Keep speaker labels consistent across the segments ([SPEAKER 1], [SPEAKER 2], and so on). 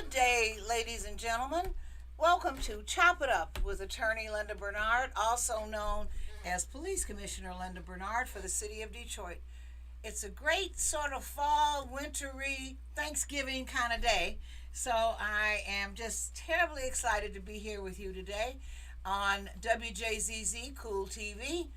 [SPEAKER 1] Good day, ladies and gentlemen. Welcome to Chop It Up with Attorney Linda Bernard, also known as Police Commissioner Linda Bernard for the City of Detroit. It's a great sort of fall, wintry, Thanksgiving kind of day. So I am just terribly excited to be here with you today on WJZZ Cool TV,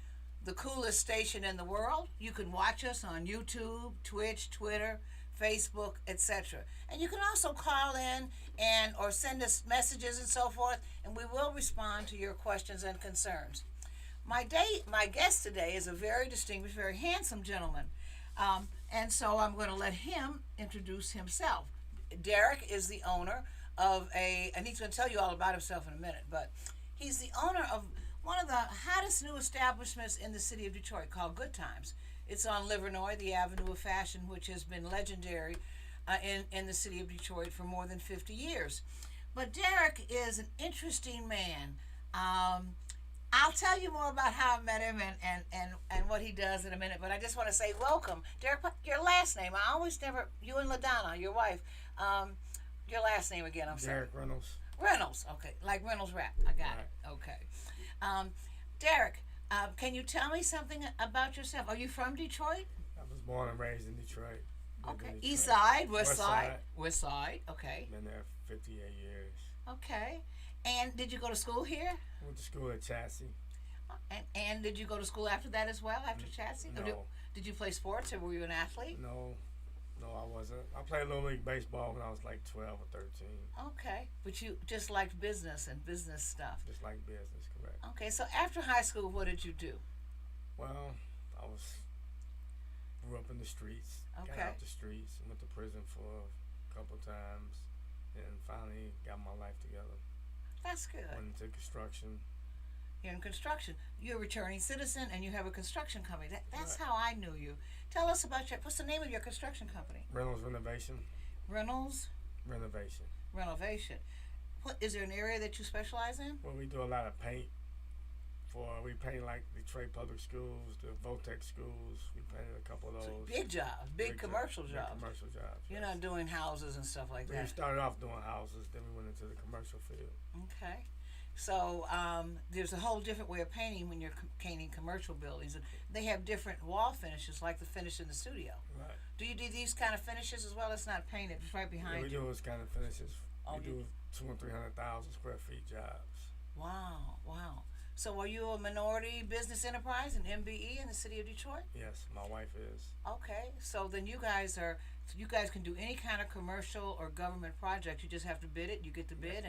[SPEAKER 1] the coolest station in the world. You can watch us on YouTube, Twitch, Twitter, Facebook, etc. And you can also call in and or send us messages and so forth, and we will respond to your questions and concerns. My guest today is a very distinguished, very handsome gentleman, and so I'm going to let him introduce himself. Derek is the owner of and he's going to tell you all about himself in a minute, but he's the owner of one of the hottest new establishments in the city of Detroit called Good Times. It's on Livernois, the Avenue of Fashion, which has been legendary in the city of Detroit for more than 50 years. But Derek is an interesting man. I'll tell you more about how I met him and what he does in a minute, but I just want to say welcome. Derek, your last name, I always never, you and LaDonna, your wife, your last name again, I'm sorry.
[SPEAKER 2] Derek Reynolds.
[SPEAKER 1] Reynolds, okay, like Reynolds Rap, I got it, okay. Derek, can you tell me something about yourself? Are you from Detroit?
[SPEAKER 2] I was born and raised in Detroit.
[SPEAKER 1] Okay.
[SPEAKER 2] In Detroit.
[SPEAKER 1] East side, west side? West side, okay.
[SPEAKER 2] Been there 58 years.
[SPEAKER 1] Okay. And did you go to school here?
[SPEAKER 2] Went to school at Chassis.
[SPEAKER 1] And did you go to school after that as well, after Chassis?
[SPEAKER 2] No.
[SPEAKER 1] Did you play sports or were you an athlete?
[SPEAKER 2] No, I wasn't. I played Little League Baseball when I was like 12 or 13.
[SPEAKER 1] Okay. But you just liked business and business stuff.
[SPEAKER 2] Just like business, correct.
[SPEAKER 1] Okay. So after high school, what did you do?
[SPEAKER 2] Well, grew up in the streets.
[SPEAKER 1] Okay.
[SPEAKER 2] Got out the streets. Went to prison for a couple times. And finally got my life together.
[SPEAKER 1] That's good.
[SPEAKER 2] Went into construction.
[SPEAKER 1] You're in construction. You're a returning citizen, and you have a construction company. That's
[SPEAKER 2] Right.
[SPEAKER 1] how I knew you. Tell us about what's the name of your construction company?
[SPEAKER 2] Reynolds Renovation.
[SPEAKER 1] Reynolds
[SPEAKER 2] Renovation.
[SPEAKER 1] Renovation. What is there an area that you specialize in?
[SPEAKER 2] Well, we do a lot of paint. We paint like Detroit Public Schools, the Votech schools. We painted a couple of those.
[SPEAKER 1] So big jobs, big commercial jobs.
[SPEAKER 2] Big commercial jobs.
[SPEAKER 1] You're
[SPEAKER 2] yes.
[SPEAKER 1] not doing houses and stuff like
[SPEAKER 2] We
[SPEAKER 1] that.
[SPEAKER 2] started off doing houses, then we went into the commercial field.
[SPEAKER 1] Okay. So there's a whole different way of painting when you're painting commercial buildings, and they have different wall finishes, like the finish in the studio.
[SPEAKER 2] Right.
[SPEAKER 1] Do you do these kind of finishes as well? It's not painted; it's right behind
[SPEAKER 2] we
[SPEAKER 1] you.
[SPEAKER 2] do those kind of finishes.
[SPEAKER 1] Oh,
[SPEAKER 2] we do 200,000 and 300,000 square feet jobs.
[SPEAKER 1] Wow. So are you a minority business enterprise, an MBE in the city of Detroit?
[SPEAKER 2] Yes, my wife is.
[SPEAKER 1] Okay, so then you guys can do any kind of commercial or government project. You just have to bid it. You get the bid,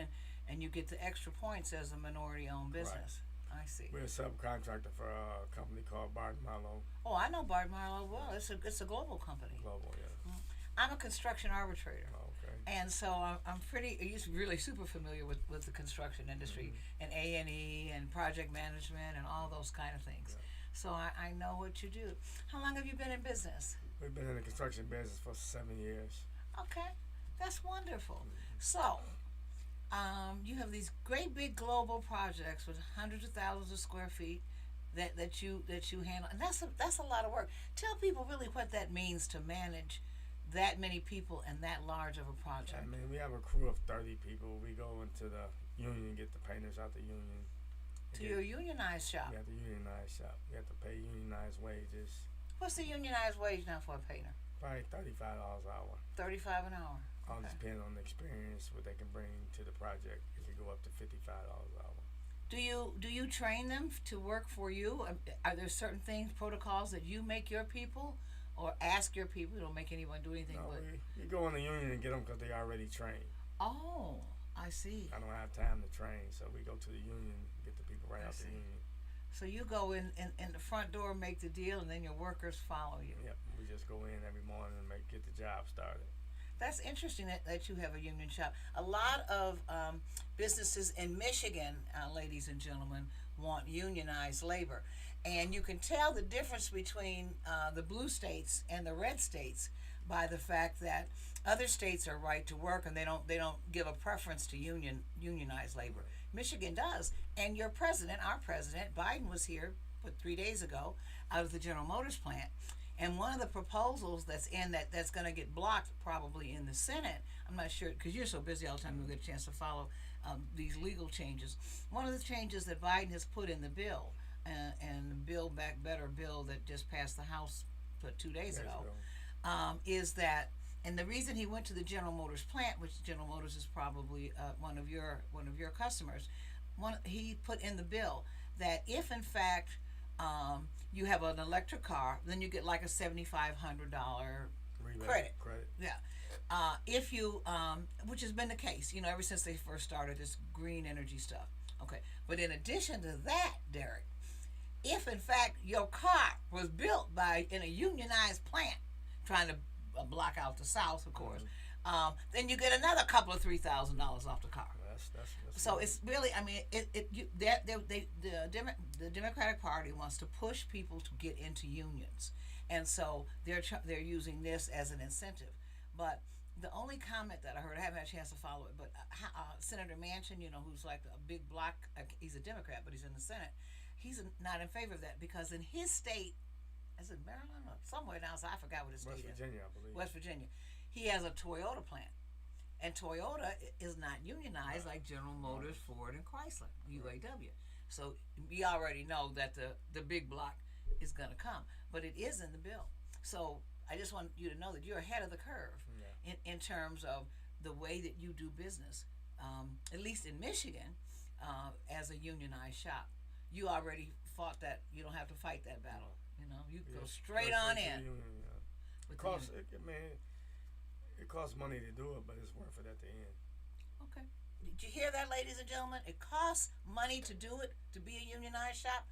[SPEAKER 1] and you get the extra points as a minority-owned business. I see.
[SPEAKER 2] We're a subcontractor for a company called Bard Marlowe.
[SPEAKER 1] Oh, I know Bard Marlowe well. It's a global company.
[SPEAKER 2] Global, yeah.
[SPEAKER 1] I'm a construction arbitrator.
[SPEAKER 2] Oh, okay.
[SPEAKER 1] And so I'm really super familiar with the construction industry and A&E and project management and all those kind of things.
[SPEAKER 2] Yeah.
[SPEAKER 1] So I know what you do. How long have you been in business?
[SPEAKER 2] We've been in the construction business for 7 years.
[SPEAKER 1] Okay, that's wonderful. So, you have these great big global projects with hundreds of thousands of square feet that you handle, and that's a lot of work. Tell people really what that means to manage that many people and that large of a project.
[SPEAKER 2] I mean, we have a crew of 30 people. We go into the union, get the painters out the union.
[SPEAKER 1] To your unionized shop.
[SPEAKER 2] We have the unionized shop. We have to pay unionized wages.
[SPEAKER 1] What's the unionized wage now for a painter?
[SPEAKER 2] Probably $35 an hour.
[SPEAKER 1] $35 an hour.
[SPEAKER 2] All
[SPEAKER 1] Okay.
[SPEAKER 2] depends on the experience, what they can bring to the project. It could go up to $55 an hour.
[SPEAKER 1] Do you train them to work for you? Are there certain things, protocols that you make your people, or ask your people? You don't make anyone do anything.
[SPEAKER 2] No,
[SPEAKER 1] But
[SPEAKER 2] you go in the union and get them because they already trained.
[SPEAKER 1] oh, I see.
[SPEAKER 2] I don't have time to train, so we go to the union, get the people right
[SPEAKER 1] I
[SPEAKER 2] out the
[SPEAKER 1] see.
[SPEAKER 2] union.
[SPEAKER 1] So you go in the front door, make the deal, and then your workers follow you.
[SPEAKER 2] Yep, we just go in every morning and get the job started.
[SPEAKER 1] That's interesting that you have a union shop. A lot of businesses in Michigan, ladies and gentlemen, want unionized labor. And you can tell the difference between the blue states and the red states by the fact that other states are right to work and they don't give a preference to unionized labor. Michigan does. And your president, our president, Biden, was here 3 days ago out of the General Motors plant. And one of the proposals that's going to get blocked probably in the Senate, I'm not sure because you're so busy all the time. You'll get a chance to follow these legal changes. One of the changes that Biden has put in the bill, and the Build Back Better bill that just passed the House 2 days ago, is that, and the reason he went to the General Motors plant, which General Motors is probably one of your customers, he put in the bill that if in fact you have an electric car, then you get like a $7,500 credit. Yeah. If you, which has been the case, ever since they first started this green energy stuff. Okay. But in addition to that, Derek, if in fact your car was built in a unionized plant, trying to block out the South, of course, then you get another couple of $3,000 off the car.
[SPEAKER 2] That's
[SPEAKER 1] so it's really, I mean, the Democratic Party wants to push people to get into unions, and so they're using this as an incentive. But the only comment that I heard, I haven't had a chance to follow it, but Senator Manchin, who's like a big block, he's a Democrat, but he's in the Senate. He's not in favor of that because in his state, is it Maryland or somewhere down south? I forgot what his state is.
[SPEAKER 2] West Virginia, I believe.
[SPEAKER 1] West Virginia. He has a Toyota plant. And Toyota is not unionized like General Motors, Ford, and Chrysler, UAW. So we already know that the big block is going to come. But it is in the bill. So I just want you to know that you're ahead of the curve in terms of the way that you do business, at least in Michigan, as a unionized shop. You already fought that. You don't have to fight that battle. You go straight on in.
[SPEAKER 2] It costs money to do it, but it's worth it at the end.
[SPEAKER 1] Okay. Did you hear that, ladies and gentlemen? It costs money to do it, to be a unionized shop,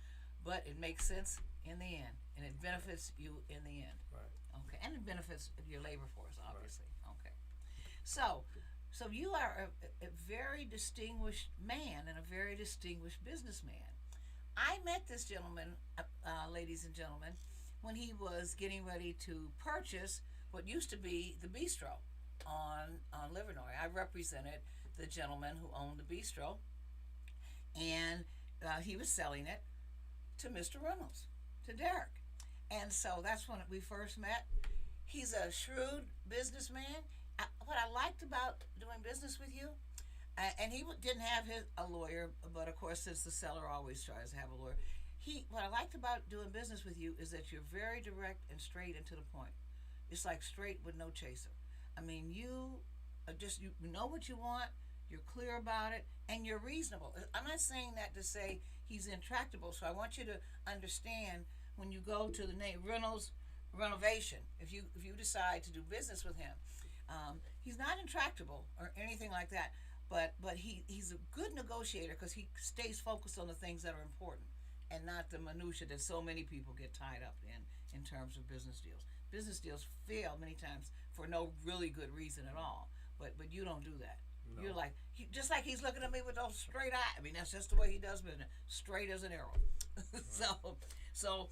[SPEAKER 1] but it makes sense in the end, and it benefits you in the end.
[SPEAKER 2] Right.
[SPEAKER 1] Okay, and it benefits your labor force, obviously. Right. Okay. So you are a very distinguished man and a very distinguished businessman. I met this gentleman, ladies and gentlemen, when he was getting ready to purchase what used to be the bistro on Livernois. I represented the gentleman who owned the bistro, and he was selling it to Mr. Reynolds, to Derek. And so that's when we first met. He's a shrewd businessman. What I liked about doing business with you, and he didn't have a lawyer, but of course, since the seller always tries to have a lawyer, what I liked about doing business with you is that you're very direct and straight and to the point. It's like straight with no chaser. I mean, you know what you want, you're clear about it, and you're reasonable. I'm not saying that to say he's intractable, so I want you to understand when you go to the name Reynolds Renovation, if you decide to do business with him, he's not intractable or anything like that, but he's a good negotiator because he stays focused on the things that are important and not the minutia that so many people get tied up in terms of business deals. Business deals fail many times for no really good reason at all, but you don't do that. No. You're like, just like he's looking at me with those straight eyes. I mean, that's just the way he does business, straight as an arrow. So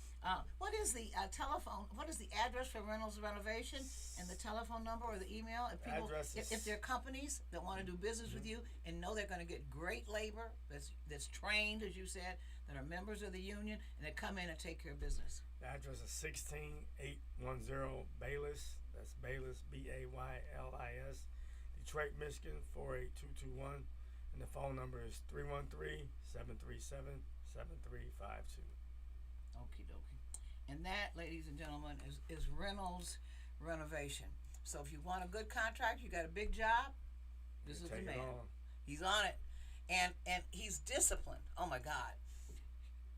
[SPEAKER 1] what is the telephone? What is the address for Reynolds Renovation and the telephone number or the email? If people, if there are companies that want to do business with you and know they're going to get great labor that's trained, as you said, that are members of the union and that come in and take care of business.
[SPEAKER 2] The address is 16810 Bayless. That's Bayless, Baylis, Detroit, Michigan 48221, and the phone number is 313-737-7352.
[SPEAKER 1] Okie dokie. And that, ladies and gentlemen, is Reynolds Renovation. So if you want a good contract, you got a big job, this is the man. He's on it. And he's disciplined. Oh my God.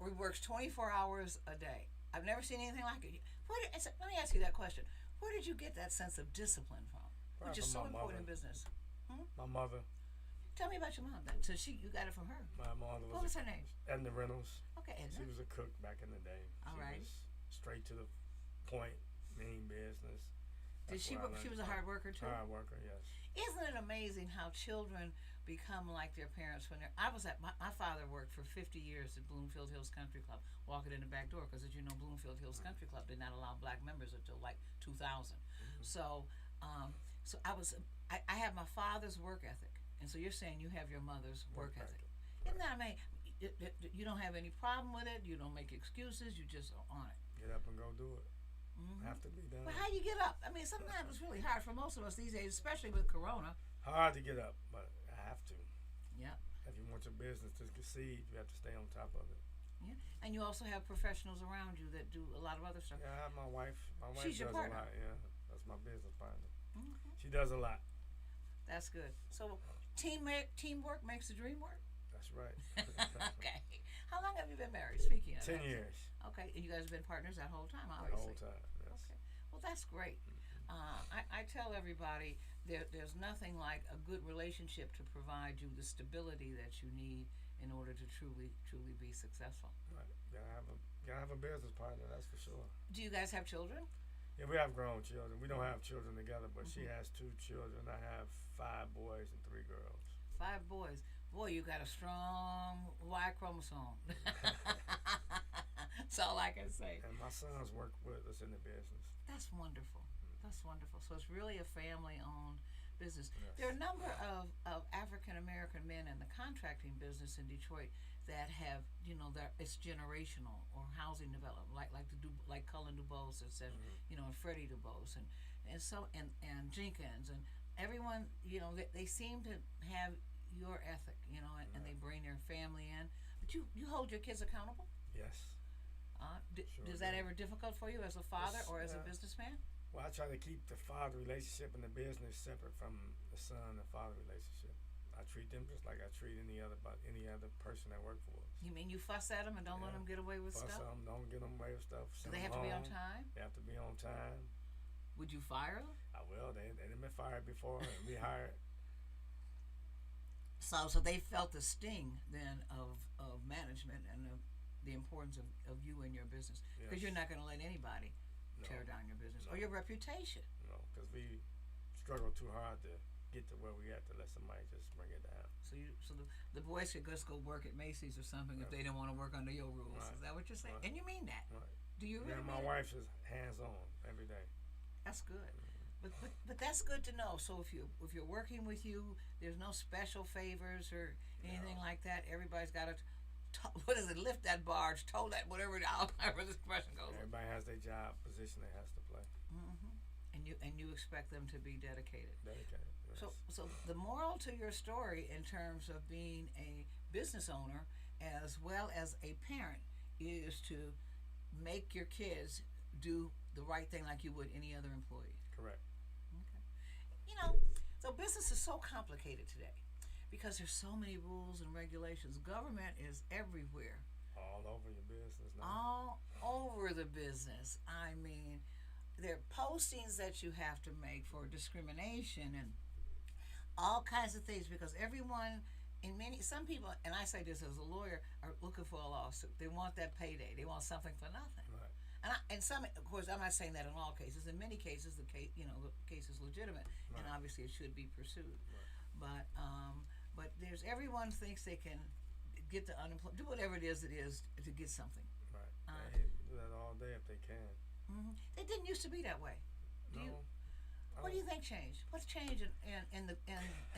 [SPEAKER 1] He works 24 hours a day. I've never seen anything like it. Let me ask you that question. Where did you get that sense of discipline from? Which is so important in business.
[SPEAKER 2] My mother.
[SPEAKER 1] Tell me about your mom then. So you got it from her.
[SPEAKER 2] My mother was.
[SPEAKER 1] What was her name?
[SPEAKER 2] Edna Reynolds.
[SPEAKER 1] Okay, Edna.
[SPEAKER 2] She was a cook back in the day.
[SPEAKER 1] All right.
[SPEAKER 2] Was straight to the point, mean business.
[SPEAKER 1] Did she work? She was a hard worker too.
[SPEAKER 2] Hard worker, yes.
[SPEAKER 1] Isn't it amazing how children become like their parents when they're? My father worked for 50 years at Bloomfield Hills Country Club, walking in the back door because, as you know, Bloomfield Hills Country Club did not allow black members until like 2000. So I have my father's work ethic, and so you're saying you have your mother's work ethic. Isn't that amazing? You don't have any problem with it. You don't make excuses. You just are on it.
[SPEAKER 2] Get up and go do it. Have to be done.
[SPEAKER 1] But how you get up? I mean, sometimes it's really hard for most of us these days, especially with Corona.
[SPEAKER 2] Hard to get up, but I have to.
[SPEAKER 1] Yeah.
[SPEAKER 2] If you want your business to succeed, you have to stay on top of it.
[SPEAKER 1] Yeah. And you also have professionals around you that do a lot of other stuff.
[SPEAKER 2] Yeah, I have my wife. My wife
[SPEAKER 1] She's your
[SPEAKER 2] does
[SPEAKER 1] partner.
[SPEAKER 2] a lot. Yeah, that's my business partner.
[SPEAKER 1] Mm-hmm.
[SPEAKER 2] She does a lot.
[SPEAKER 1] That's good. So teamwork makes the dream work.
[SPEAKER 2] That's right.
[SPEAKER 1] Okay. How long have you been married? Speaking of
[SPEAKER 2] 10
[SPEAKER 1] that.
[SPEAKER 2] years.
[SPEAKER 1] Okay, and you guys have been partners that whole time,
[SPEAKER 2] The
[SPEAKER 1] obviously.
[SPEAKER 2] whole time. Yes.
[SPEAKER 1] Okay. Well, that's great. I tell everybody there's nothing like a good relationship to provide you the stability that you need in order to truly be successful.
[SPEAKER 2] Right. Gotta have a business partner. That's for sure.
[SPEAKER 1] Do you guys have children?
[SPEAKER 2] Yeah, we have grown children. We don't have children together, but she has 2 children. I have 5 boys and 3 girls.
[SPEAKER 1] 5 boys. Boy, you got a strong Y chromosome. That's all I can say.
[SPEAKER 2] And my sons work with us in the business.
[SPEAKER 1] That's wonderful. That's wonderful. So it's really a family-owned business.
[SPEAKER 2] Yes.
[SPEAKER 1] There are a number of African American men in the contracting business in Detroit that have, that it's generational or housing development, like Cullen DuBose that said, and Freddie DuBose and Jenkins and everyone, they seem to have your ethic, and they bring their family in. But you hold your kids accountable?
[SPEAKER 2] Yes. Sure
[SPEAKER 1] Is that
[SPEAKER 2] do.
[SPEAKER 1] ever difficult for you as a father or as a
[SPEAKER 2] Yeah.
[SPEAKER 1] businessman?
[SPEAKER 2] Well, I try to keep the father relationship and the business separate from the son and father relationship. I treat them just like I treat any other person that work for us.
[SPEAKER 1] You mean you fuss at them and don't let them get away with
[SPEAKER 2] Fuss
[SPEAKER 1] stuff?
[SPEAKER 2] them, don't get them away with stuff.
[SPEAKER 1] Do
[SPEAKER 2] Send
[SPEAKER 1] they have
[SPEAKER 2] them
[SPEAKER 1] to be on
[SPEAKER 2] home.
[SPEAKER 1] time?
[SPEAKER 2] They have to be on time.
[SPEAKER 1] Would you fire them?
[SPEAKER 2] I will. They done been fired before and rehired.
[SPEAKER 1] So they felt the sting then of management and the importance of you and your business, because you're not going to let anybody tear down your business or your reputation.
[SPEAKER 2] Because we struggle too hard to get to where we at to let somebody just bring it down.
[SPEAKER 1] So the boys could just go work at Macy's or something if they didn't want to work under your rules.
[SPEAKER 2] Right.
[SPEAKER 1] Is that what you're saying?
[SPEAKER 2] Right.
[SPEAKER 1] And you mean that?
[SPEAKER 2] Right.
[SPEAKER 1] Do you really?
[SPEAKER 2] Yeah, my
[SPEAKER 1] mean it?
[SPEAKER 2] wife's just hands on every day.
[SPEAKER 1] That's good. But that's good to know. So if you're working with you, there's no special favors or anything like that. Everybody's got to lift that barge, tow that, whatever the expression goes.
[SPEAKER 2] Everybody has their job position they has to play.
[SPEAKER 1] And you expect them to be dedicated.
[SPEAKER 2] Dedicated. Yes.
[SPEAKER 1] So the moral to your story in terms of being a business owner as well as a parent is to make your kids do the right thing like you would any other employee.
[SPEAKER 2] Correct.
[SPEAKER 1] Okay. So business is so complicated today because there's so many rules and regulations. Government is everywhere.
[SPEAKER 2] All over your business now.
[SPEAKER 1] All over the business. I mean, there are postings that you have to make for discrimination and all kinds of things because everyone some people, and I say this as a lawyer, are looking for a lawsuit. They want that payday. They want something for nothing.
[SPEAKER 2] Right.
[SPEAKER 1] And some, of course, I'm not saying that in all cases. In many cases, the case is legitimate, and obviously it should be pursued. Right. But there's everyone thinks they can get the unemployment, do whatever it is to get something.
[SPEAKER 2] Right. They do that all day if they can.
[SPEAKER 1] It didn't used to be that way. What do you think changed? What's changed in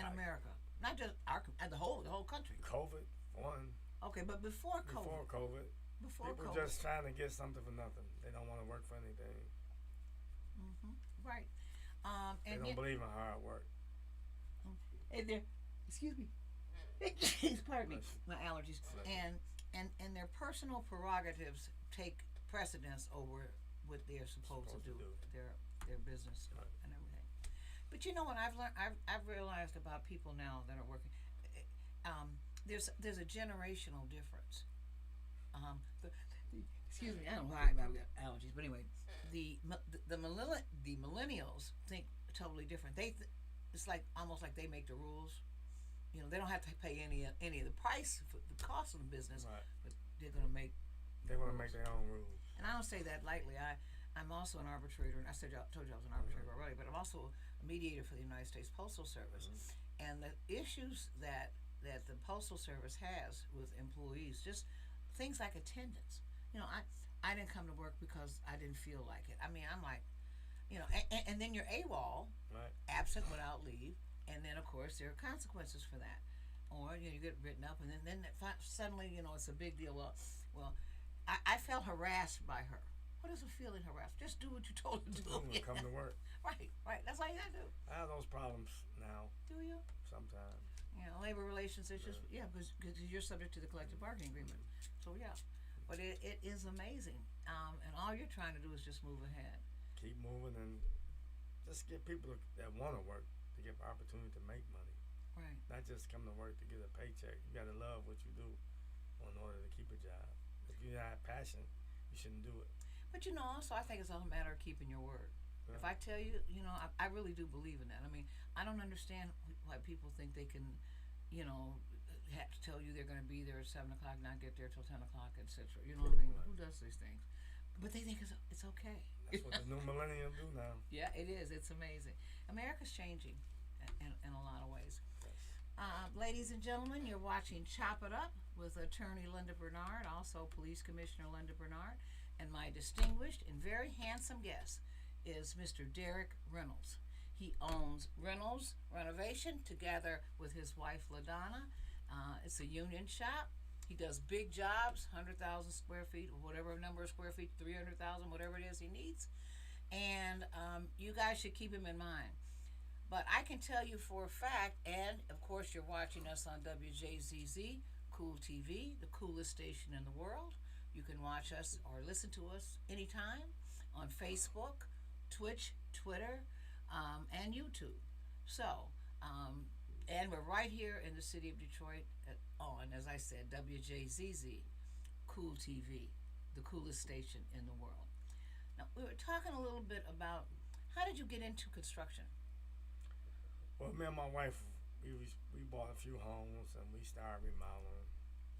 [SPEAKER 1] America? Not just the whole country.
[SPEAKER 2] COVID, one.
[SPEAKER 1] Okay, but before COVID.
[SPEAKER 2] People just trying to get something for nothing. They don't want to work for anything.
[SPEAKER 1] Right.
[SPEAKER 2] They don't believe in hard work.
[SPEAKER 1] And excuse me. Pardon me, my allergies. And their personal prerogatives take precedence over what they're supposed to do. Their business stuff and everything. But what I've realized about people now that are working, there's a generational difference. Excuse me, I don't know why I've got allergies, but anyway, the millennials think totally different. It's like almost like they make the rules. They don't have to pay any of the price for the cost of the business, but they're gonna make.
[SPEAKER 2] They want to make their own rules.
[SPEAKER 1] And I don't say that lightly. I'm also an arbitrator, and told you I was an arbitrator already, but I'm also a mediator for the United States Postal Service. And the issues that the Postal Service has with employees, just things like attendance. I didn't come to work because I didn't feel like it. I mean, I'm like, and then you're AWOL, absent without leave, and then of course there are consequences for that. Or you get written up, and then suddenly it's a big deal. Well, I felt harassed by her. What is a feeling harassed? Just do what you told to do.
[SPEAKER 2] Yeah. Come to work.
[SPEAKER 1] Right. That's all you gotta do.
[SPEAKER 2] I have those problems now.
[SPEAKER 1] Do you?
[SPEAKER 2] Sometimes.
[SPEAKER 1] Labor relations issues. Yeah, because you're subject to the collective bargaining agreement. So yeah, but it is amazing. And all you're trying to do is just move ahead.
[SPEAKER 2] Keep moving and just get people that want to work to get the opportunity to make money.
[SPEAKER 1] Right.
[SPEAKER 2] Not just come to work to get a paycheck. You got to love what you do in order to keep a job. If you don't have passion, you shouldn't do it.
[SPEAKER 1] But also, I think it's all a matter of keeping your word.
[SPEAKER 2] Yeah.
[SPEAKER 1] If I tell you, I really do believe in that. I mean, I don't understand why people think they can, have to tell you they're going to be there at 7 o'clock, not get there till 10 o'clock, etc. You know what I mean?
[SPEAKER 2] Right.
[SPEAKER 1] Who does these things? But they think it's okay.
[SPEAKER 2] That's what the new millennium do now.
[SPEAKER 1] Yeah, it is. It's amazing. America's changing in a lot of ways.
[SPEAKER 2] Yes.
[SPEAKER 1] Ladies and gentlemen, you're watching Chop It Up with Attorney Linda Bernard, also Police Commissioner Linda Bernard, and my distinguished and very handsome guest is Mr. Derek Reynolds. He owns Reynolds Renovation together with his wife LaDonna. It's a union shop. He does big jobs, 100,000 square feet, or whatever number of square feet, 300,000, whatever it is he needs. And you guys should keep him in mind. But I can tell you for a fact, and of course you're watching us on Wjzz Cool TV, the coolest station in the world. You can watch us or listen to us anytime on Facebook, Twitch, Twitter, and YouTube. So, and we're right here in the city of Detroit on, as I said, Wjzz Cool TV, the coolest station in the world. Now, we were talking a little bit about how did you get into construction?
[SPEAKER 2] Well, me and my wife, we bought a few homes and we started remodeling.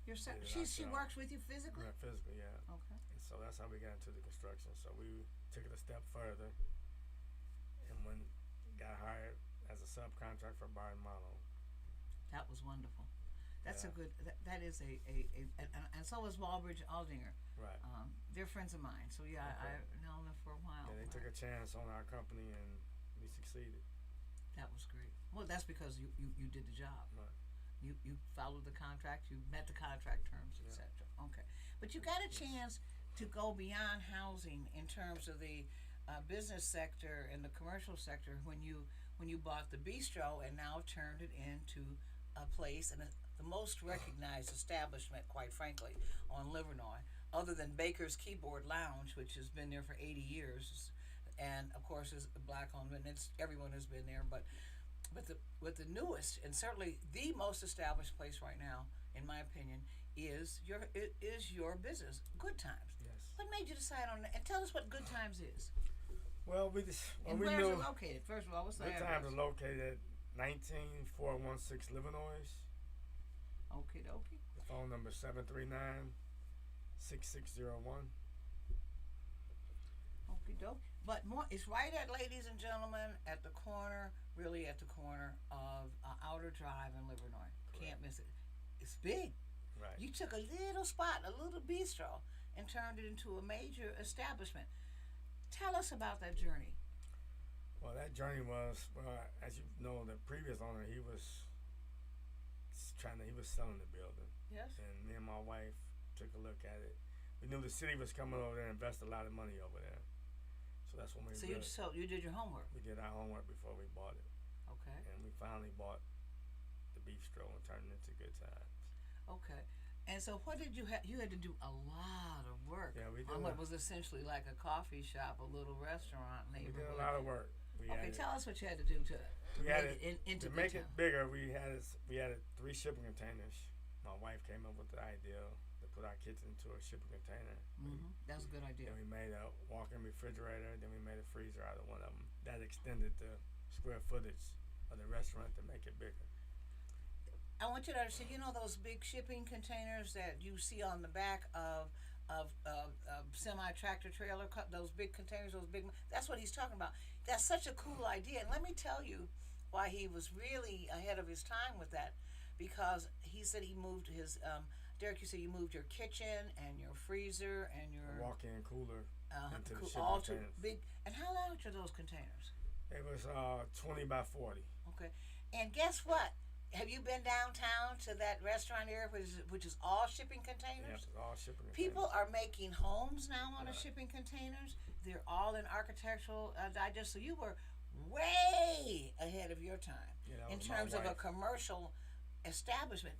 [SPEAKER 1] She works with you physically?
[SPEAKER 2] Yeah, physically, yeah.
[SPEAKER 1] Okay.
[SPEAKER 2] And so that's how we got into the construction. So we took it a step further and got hired as a subcontractor for bar and model.
[SPEAKER 1] That was wonderful. That's
[SPEAKER 2] Yeah.
[SPEAKER 1] a good. That is and so was Walbridge Aldinger.
[SPEAKER 2] Right.
[SPEAKER 1] They're friends of mine. So yeah,
[SPEAKER 2] Okay.
[SPEAKER 1] I've known them for a while.
[SPEAKER 2] Yeah, they took a chance on our company and we succeeded.
[SPEAKER 1] That was great. Well, that's because you did the job.
[SPEAKER 2] Right.
[SPEAKER 1] You followed the contract. You met the contract terms,
[SPEAKER 2] Yeah.
[SPEAKER 1] etc. Okay, but you got a chance to go beyond housing in terms of the business sector and the commercial sector when you bought the bistro and now turned it into a place and the most recognized establishment, quite frankly, on Livernois, other than Baker's Keyboard Lounge, which has been there for 80 years, and of course is black-owned, and everyone has been there, but the newest and certainly the most established place right now, in my opinion, is your business, Good Times.
[SPEAKER 2] Yes.
[SPEAKER 1] What made you decide on that? And tell us what Good Times is.
[SPEAKER 2] Well, we
[SPEAKER 1] Where's
[SPEAKER 2] knew
[SPEAKER 1] it located? First of all, what's the
[SPEAKER 2] Good
[SPEAKER 1] address?
[SPEAKER 2] Times is located at 19416 Livernois.
[SPEAKER 1] Okie dokie.
[SPEAKER 2] The phone number is 739-6601.
[SPEAKER 1] Okie doke. But more, it's right at, ladies and gentlemen, at the corner, really at the corner of Outer Drive in Livernois. Can't miss it. It's big.
[SPEAKER 2] Right.
[SPEAKER 1] You took a little spot, a little bistro, and turned it into a major establishment. Tell us about that journey.
[SPEAKER 2] Well, that journey was, as you know, the previous owner, he was selling the building.
[SPEAKER 1] Yes.
[SPEAKER 2] And me and my wife took a look at it. We knew the city was coming over there and invest a lot of money over there. So that's when we
[SPEAKER 1] You did your homework.
[SPEAKER 2] we did our homework before we bought it.
[SPEAKER 1] Okay.
[SPEAKER 2] And we finally bought the bistro and turned it into Good Times.
[SPEAKER 1] Okay. And so what did you have? You had to do a lot of work
[SPEAKER 2] Yeah, we did.
[SPEAKER 1] on what was essentially like a coffee shop, a little restaurant
[SPEAKER 2] We
[SPEAKER 1] neighborhood.
[SPEAKER 2] did a lot of work.
[SPEAKER 1] Tell us what you had to do to make it into
[SPEAKER 2] to make
[SPEAKER 1] Good
[SPEAKER 2] it
[SPEAKER 1] Times.
[SPEAKER 2] bigger. We had 3 shipping containers. My wife came up with the idea to put our kitchen into a shipping container.
[SPEAKER 1] That's a good idea.
[SPEAKER 2] Then we made a walk-in refrigerator. Then we made a freezer out of one of them. That extended the square footage of the restaurant to make it bigger.
[SPEAKER 1] I want you to understand. You know those big shipping containers that you see on the back of semi-tractor trailer, those big containers, that's what he's talking about. That's such a cool idea. And let me tell you why he was really ahead of his time with that, because he said he moved his, Derek, you said you moved your kitchen and your freezer and your
[SPEAKER 2] walk-in cooler into the shipping
[SPEAKER 1] all to
[SPEAKER 2] containers.
[SPEAKER 1] big. And how large are those containers?
[SPEAKER 2] It was 20 by 40.
[SPEAKER 1] Okay. And guess what? have you been downtown to that restaurant area, which is all shipping
[SPEAKER 2] Yeah,
[SPEAKER 1] containers?
[SPEAKER 2] it's all shipping.
[SPEAKER 1] People are making homes now on the
[SPEAKER 2] Right.
[SPEAKER 1] shipping containers. They're all in architectural digest. So you were way ahead of your time
[SPEAKER 2] Yeah, that
[SPEAKER 1] in
[SPEAKER 2] was my
[SPEAKER 1] terms of a
[SPEAKER 2] wife.
[SPEAKER 1] commercial establishment,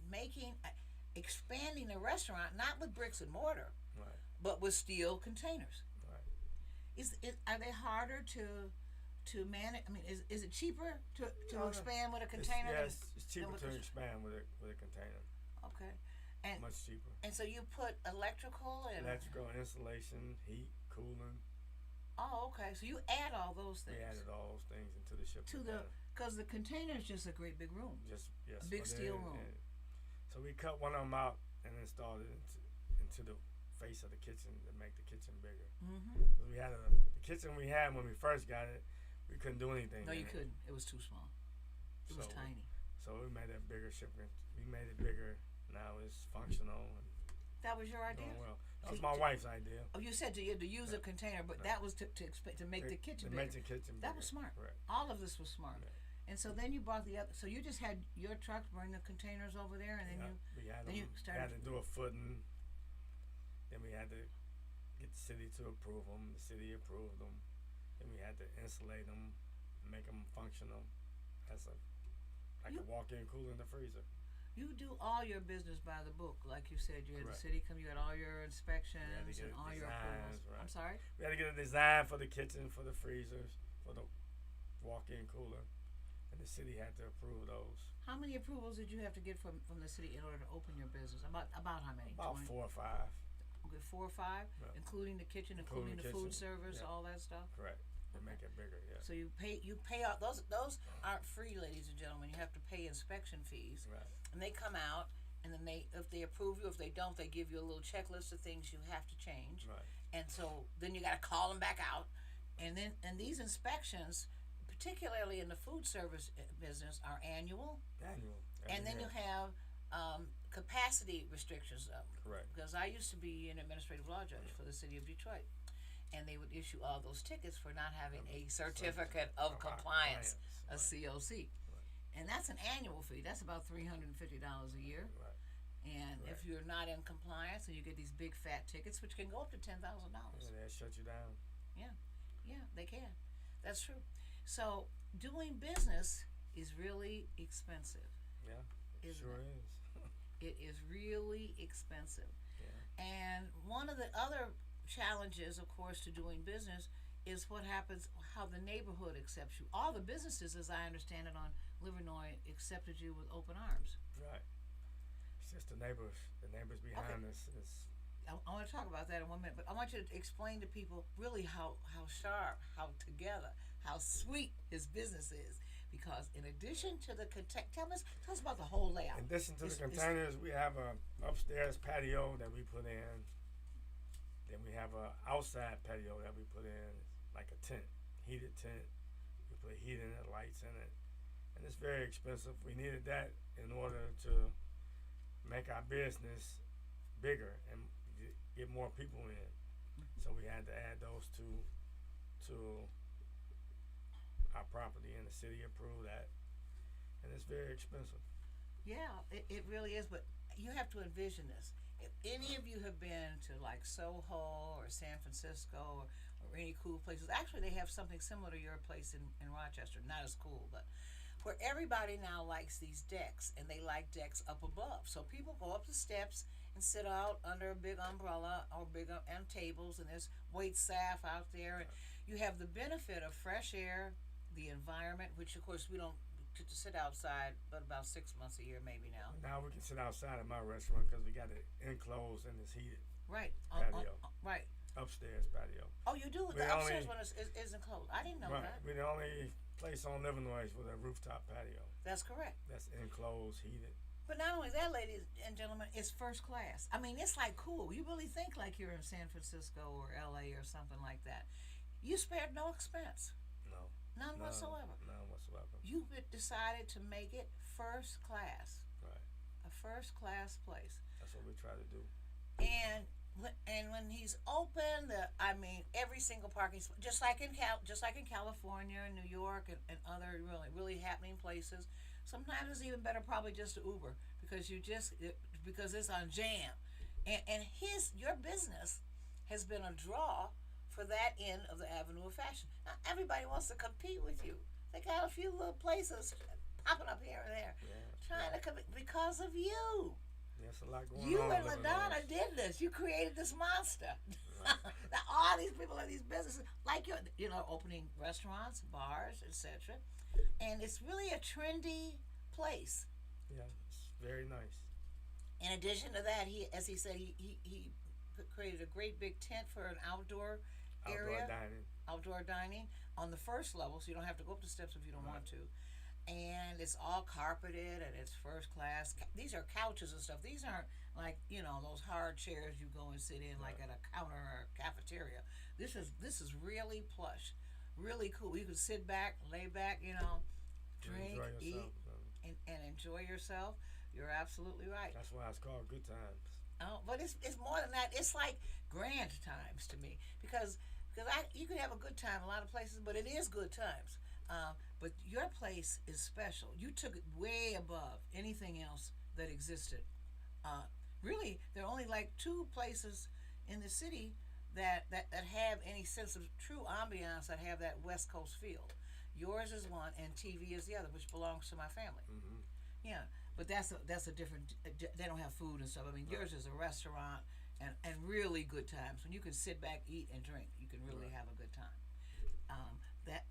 [SPEAKER 1] expanding a restaurant not with bricks and mortar,
[SPEAKER 2] Right.
[SPEAKER 1] but with steel containers.
[SPEAKER 2] Right.
[SPEAKER 1] Are they harder to manage? I mean, is it cheaper to
[SPEAKER 2] No, no.
[SPEAKER 1] expand with a container?
[SPEAKER 2] It's cheaper
[SPEAKER 1] with
[SPEAKER 2] to
[SPEAKER 1] the-
[SPEAKER 2] expand with a container.
[SPEAKER 1] Okay, and
[SPEAKER 2] Much cheaper.
[SPEAKER 1] so you put electrical and
[SPEAKER 2] Electrical installation, heat, cooling.
[SPEAKER 1] oh, okay. So you add all those things
[SPEAKER 2] We added all those things into the shipping
[SPEAKER 1] to the
[SPEAKER 2] container.
[SPEAKER 1] because the container is just a great big room.
[SPEAKER 2] Just yes,
[SPEAKER 1] a big
[SPEAKER 2] but
[SPEAKER 1] steel room.
[SPEAKER 2] so we cut one of them out and installed it into the face of the kitchen to make the kitchen bigger.
[SPEAKER 1] Mm-hmm.
[SPEAKER 2] We had the kitchen we had when we first got it. We couldn't do anything.
[SPEAKER 1] No,
[SPEAKER 2] in
[SPEAKER 1] you
[SPEAKER 2] it.
[SPEAKER 1] couldn't. It was too small. It was
[SPEAKER 2] So-
[SPEAKER 1] tiny.
[SPEAKER 2] So we made it bigger shipping. We made it bigger. Now it's functional and
[SPEAKER 1] That was your idea.
[SPEAKER 2] doing well. That was
[SPEAKER 1] To-
[SPEAKER 2] my
[SPEAKER 1] to-
[SPEAKER 2] wife's idea.
[SPEAKER 1] Oh, you said to use a container, but that was to make the kitchen
[SPEAKER 2] To
[SPEAKER 1] bigger.
[SPEAKER 2] make the kitchen
[SPEAKER 1] That
[SPEAKER 2] bigger.
[SPEAKER 1] was smart.
[SPEAKER 2] Correct.
[SPEAKER 1] All of this was smart.
[SPEAKER 2] Yeah.
[SPEAKER 1] And so then you bought the other. So you just had your trucks bring the containers over there, and then
[SPEAKER 2] Yeah,
[SPEAKER 1] you.
[SPEAKER 2] we had
[SPEAKER 1] then
[SPEAKER 2] them,
[SPEAKER 1] you started-
[SPEAKER 2] had to do a footing. Then we had to get the city to approve them. The city approved them. Then we had to insulate them, make them functional as like
[SPEAKER 1] You-
[SPEAKER 2] a walk-in cooler in the freezer.
[SPEAKER 1] You do all your business by the book, like you said. You had
[SPEAKER 2] Correct.
[SPEAKER 1] the city come. You had all your inspections
[SPEAKER 2] get
[SPEAKER 1] and all your
[SPEAKER 2] designs,
[SPEAKER 1] approvals.
[SPEAKER 2] right.
[SPEAKER 1] I'm sorry.
[SPEAKER 2] We had to get a design for the kitchen, for the freezers, for the walk-in cooler, and the city had to approve those.
[SPEAKER 1] How many approvals did you have to get from the city in order to open your business? About how many?
[SPEAKER 2] About
[SPEAKER 1] 20?
[SPEAKER 2] 4 or 5.
[SPEAKER 1] Okay, 4 or 5,
[SPEAKER 2] Yeah.
[SPEAKER 1] including the kitchen, including the food
[SPEAKER 2] kitchen,
[SPEAKER 1] service,
[SPEAKER 2] yeah.
[SPEAKER 1] all that stuff.
[SPEAKER 2] Correct. To make it bigger, yeah.
[SPEAKER 1] So you pay out those aren't free, ladies and gentlemen. You have to pay inspection fees,
[SPEAKER 2] Right.
[SPEAKER 1] and they come out, and then if they approve you, if they don't, they give you a little checklist of things you have to change,
[SPEAKER 2] Right.
[SPEAKER 1] and so then you got to call them back out, and these inspections, particularly in the food service business, are annual,
[SPEAKER 2] Annual.
[SPEAKER 1] and then
[SPEAKER 2] every
[SPEAKER 1] you
[SPEAKER 2] year.
[SPEAKER 1] have capacity restrictions.
[SPEAKER 2] Correct.
[SPEAKER 1] Because I used to be an administrative law judge for the city of Detroit, and they would issue all those tickets for not having a certificate of compliance, a COC. And that's an annual fee. That's about $350 a year.
[SPEAKER 2] Right.
[SPEAKER 1] And if
[SPEAKER 2] Right.
[SPEAKER 1] you're not in compliance, and you get these big fat tickets, which can go up to $10,000.
[SPEAKER 2] Yeah, they'll shut you down.
[SPEAKER 1] Yeah, they can. That's true. So doing business is really expensive.
[SPEAKER 2] Yeah. It
[SPEAKER 1] Isn't
[SPEAKER 2] sure
[SPEAKER 1] it?
[SPEAKER 2] is.
[SPEAKER 1] It is really expensive.
[SPEAKER 2] Yeah.
[SPEAKER 1] And one of the other challenges, of course, to doing business is what happens, how the neighborhood accepts you. All the businesses, as I understand it, on Livernois accepted you with open arms.
[SPEAKER 2] Right. It's just the neighbors behind us.
[SPEAKER 1] I want to talk about that in 1 minute, but I want you to explain to people really how sharp, how together, how sweet his business is. Because in addition to the tell us about the whole layout.
[SPEAKER 2] In addition to
[SPEAKER 1] It's-
[SPEAKER 2] the
[SPEAKER 1] it's-
[SPEAKER 2] containers, we have a upstairs patio that we put in. Then we have a outside patio that we put in, like a tent, heated tent. We put heat in it, lights in it, and it's very expensive. We needed that in order to make our business bigger and get more people in. So we had to add those two to our property, and the city approved that, and it's very expensive.
[SPEAKER 1] Yeah, it really is, but you have to envision this. If any of you have been to like Soho or San Francisco or any cool places, actually they have something similar to your place in Rochester, not as cool, but where everybody now likes these decks, and they like decks up above. So people go up the steps and sit out under a big umbrella or big and tables, and there's wait staff out there, and you have the benefit of fresh air, the environment, which of course we don't get to sit outside but about 6 months a year maybe now.
[SPEAKER 2] Now we can sit outside at my restaurant because we got it enclosed and it's heated.
[SPEAKER 1] Right.
[SPEAKER 2] Patio.
[SPEAKER 1] Right.
[SPEAKER 2] Upstairs patio.
[SPEAKER 1] Oh, you do?
[SPEAKER 2] We
[SPEAKER 1] The upstairs
[SPEAKER 2] only-
[SPEAKER 1] one isn't closed. I didn't know
[SPEAKER 2] Right.
[SPEAKER 1] that.
[SPEAKER 2] We're the only place on Livernois with a rooftop patio
[SPEAKER 1] That's correct.
[SPEAKER 2] that's enclosed, heated.
[SPEAKER 1] But not only that, ladies and gentlemen, it's first class. I mean, it's like cool. You really think like you're in San Francisco or LA or something like that. You spared no expense.
[SPEAKER 2] No.
[SPEAKER 1] None whatsoever.
[SPEAKER 2] None whatsoever.
[SPEAKER 1] You decided to make it first class.
[SPEAKER 2] Right.
[SPEAKER 1] A first class place.
[SPEAKER 2] That's what we try to do.
[SPEAKER 1] And when he's open, every single parking spot, just like in California and New York and other really happening places, Sometimes it's even better probably just to Uber because it's on jam, and your business has been a draw for that end of the avenue of fashion. Now everybody wants to compete with you. They got a few little places popping up here and there, trying to compete because of you.
[SPEAKER 2] There's a lot going
[SPEAKER 1] You
[SPEAKER 2] on.
[SPEAKER 1] and LaDonna did this. You created this monster.
[SPEAKER 2] Right.
[SPEAKER 1] Now all these people in these businesses, like opening restaurants, bars, etc. And it's really a trendy place.
[SPEAKER 2] Yeah, it's very nice.
[SPEAKER 1] In addition to that, as he said, he created a great big tent for an outdoor area, outdoor dining on the first level, so you don't have to go up the steps if you don't want to. And it's all carpeted and it's first class. These are couches and stuff. These aren't like those hard chairs you go and sit in like at a counter or a cafeteria. This is really plush, really cool. You can sit back, lay back, drink, eat, and enjoy yourself. You're absolutely right.
[SPEAKER 2] That's why it's called Good Times.
[SPEAKER 1] Oh, but it's more than that. It's like grand times to me because you can have a good time a lot of places, but it is good times. But your place is special. You took it way above anything else that existed. Really, there are only like 2 places in the city that have any sense of true ambiance, that have that West Coast feel. Yours is one, and TV is the other, which belongs to my family.
[SPEAKER 2] Mm-hmm.
[SPEAKER 1] Yeah, but that's a different. They don't have food and stuff. I mean, yours is a restaurant and really good times when you can sit back, eat, and drink. You can really have a good time.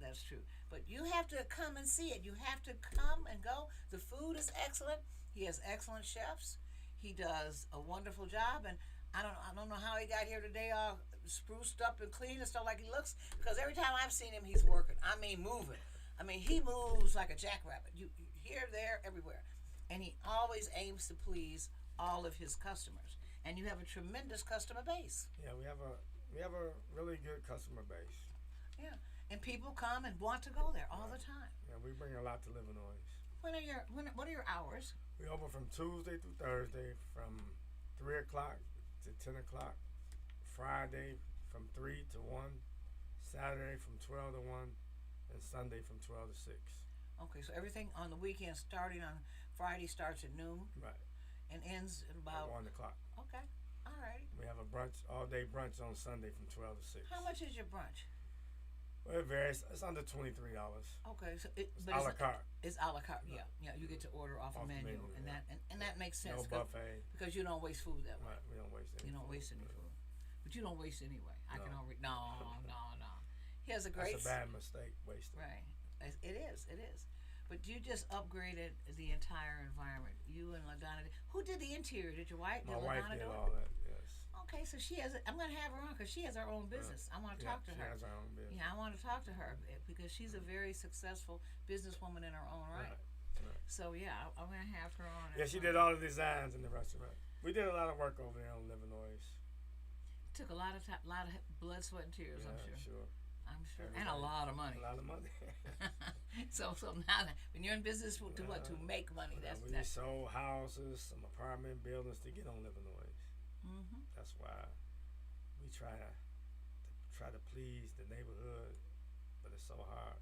[SPEAKER 1] That's true. But you have to come and see it. You have to come and go. The food is excellent. He has excellent chefs. He does a wonderful job, and I don't know how he got here today all spruced up and clean and stuff like he looks, because every time I've seen him, he's working. I mean, moving. I mean, he moves like a jackrabbit. You here, there, everywhere. And he always aims to please all of his customers. And you have a tremendous customer base.
[SPEAKER 2] Yeah, we have a really good customer base.
[SPEAKER 1] Yeah. And people come and want to go there all the time.
[SPEAKER 2] Yeah, we bring a lot to Illinois.
[SPEAKER 1] What are your hours?
[SPEAKER 2] We open from Tuesday through Thursday from 3 o'clock to 10 o'clock. Friday from 3 to 1. Saturday from 12 to 1. And Sunday from 12 to 6.
[SPEAKER 1] Okay, so everything on the weekend starting on Friday starts at noon.
[SPEAKER 2] Right.
[SPEAKER 1] And ends at about
[SPEAKER 2] 1 o'clock.
[SPEAKER 1] Okay. All right.
[SPEAKER 2] We have a all day brunch on Sunday from 12 to 6.
[SPEAKER 1] How much is your brunch?
[SPEAKER 2] Well, it varies. It's under $23.
[SPEAKER 1] Okay, so
[SPEAKER 2] it's a la carte.
[SPEAKER 1] It's a la carte. Yeah. You get to order off a menu, and that makes sense.
[SPEAKER 2] No buffet.
[SPEAKER 1] Because you don't waste food that way.
[SPEAKER 2] Right, we don't waste any.
[SPEAKER 1] You don't waste any food, but you don't waste anyway. I can already no. He has a great.
[SPEAKER 2] That's a bad mistake, wasting.
[SPEAKER 1] Right, it is. But you just upgraded the entire environment. You and LaDonna. Who did the interior? Did your wife?
[SPEAKER 2] My wife did all that. Yes.
[SPEAKER 1] Okay, so she has. I'm gonna have her on because she has her own business. I want to talk to her.
[SPEAKER 2] She has her own business.
[SPEAKER 1] Yeah, I want to talk to her because she's a very successful businesswoman in her own right. So yeah, I'm gonna have her on.
[SPEAKER 2] Yeah, she did all the designs in the restaurant. We did a lot of work over there on Illinois.
[SPEAKER 1] Took a lot of time, a lot of blood, sweat, and tears.
[SPEAKER 2] Yeah,
[SPEAKER 1] I'm sure, and a lot of money.
[SPEAKER 2] A lot of money.
[SPEAKER 1] so now when you're in business to make money,
[SPEAKER 2] we sold houses, some apartment buildings to get on Illinois.
[SPEAKER 1] Mm-hmm.
[SPEAKER 2] That's why we try to please the neighborhood, but it's so hard.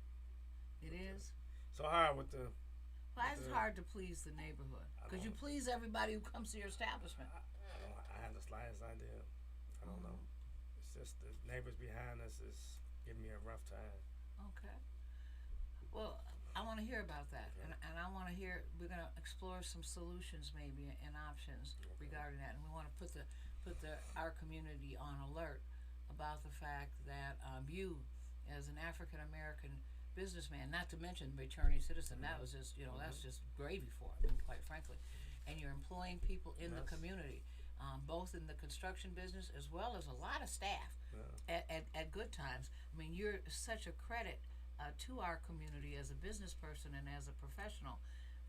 [SPEAKER 1] It is
[SPEAKER 2] so hard with the.
[SPEAKER 1] Why is it hard to please the neighborhood? Because you please everybody who comes to your establishment.
[SPEAKER 2] I have the slightest idea. I don't know. It's just the neighbors behind us is giving me a rough time.
[SPEAKER 1] Okay. Well, I want to hear about that, and I want to hear. We're going to explore some solutions, maybe, and options regarding that, and we want to put our community on alert about the fact that you, as an African American businessman, not to mention returning citizen, that was just that's just gravy for it, quite frankly, and you're employing people in the community, both in the construction business as well as a lot of staff at good times. I mean, you're such a credit to our community as a business person and as a professional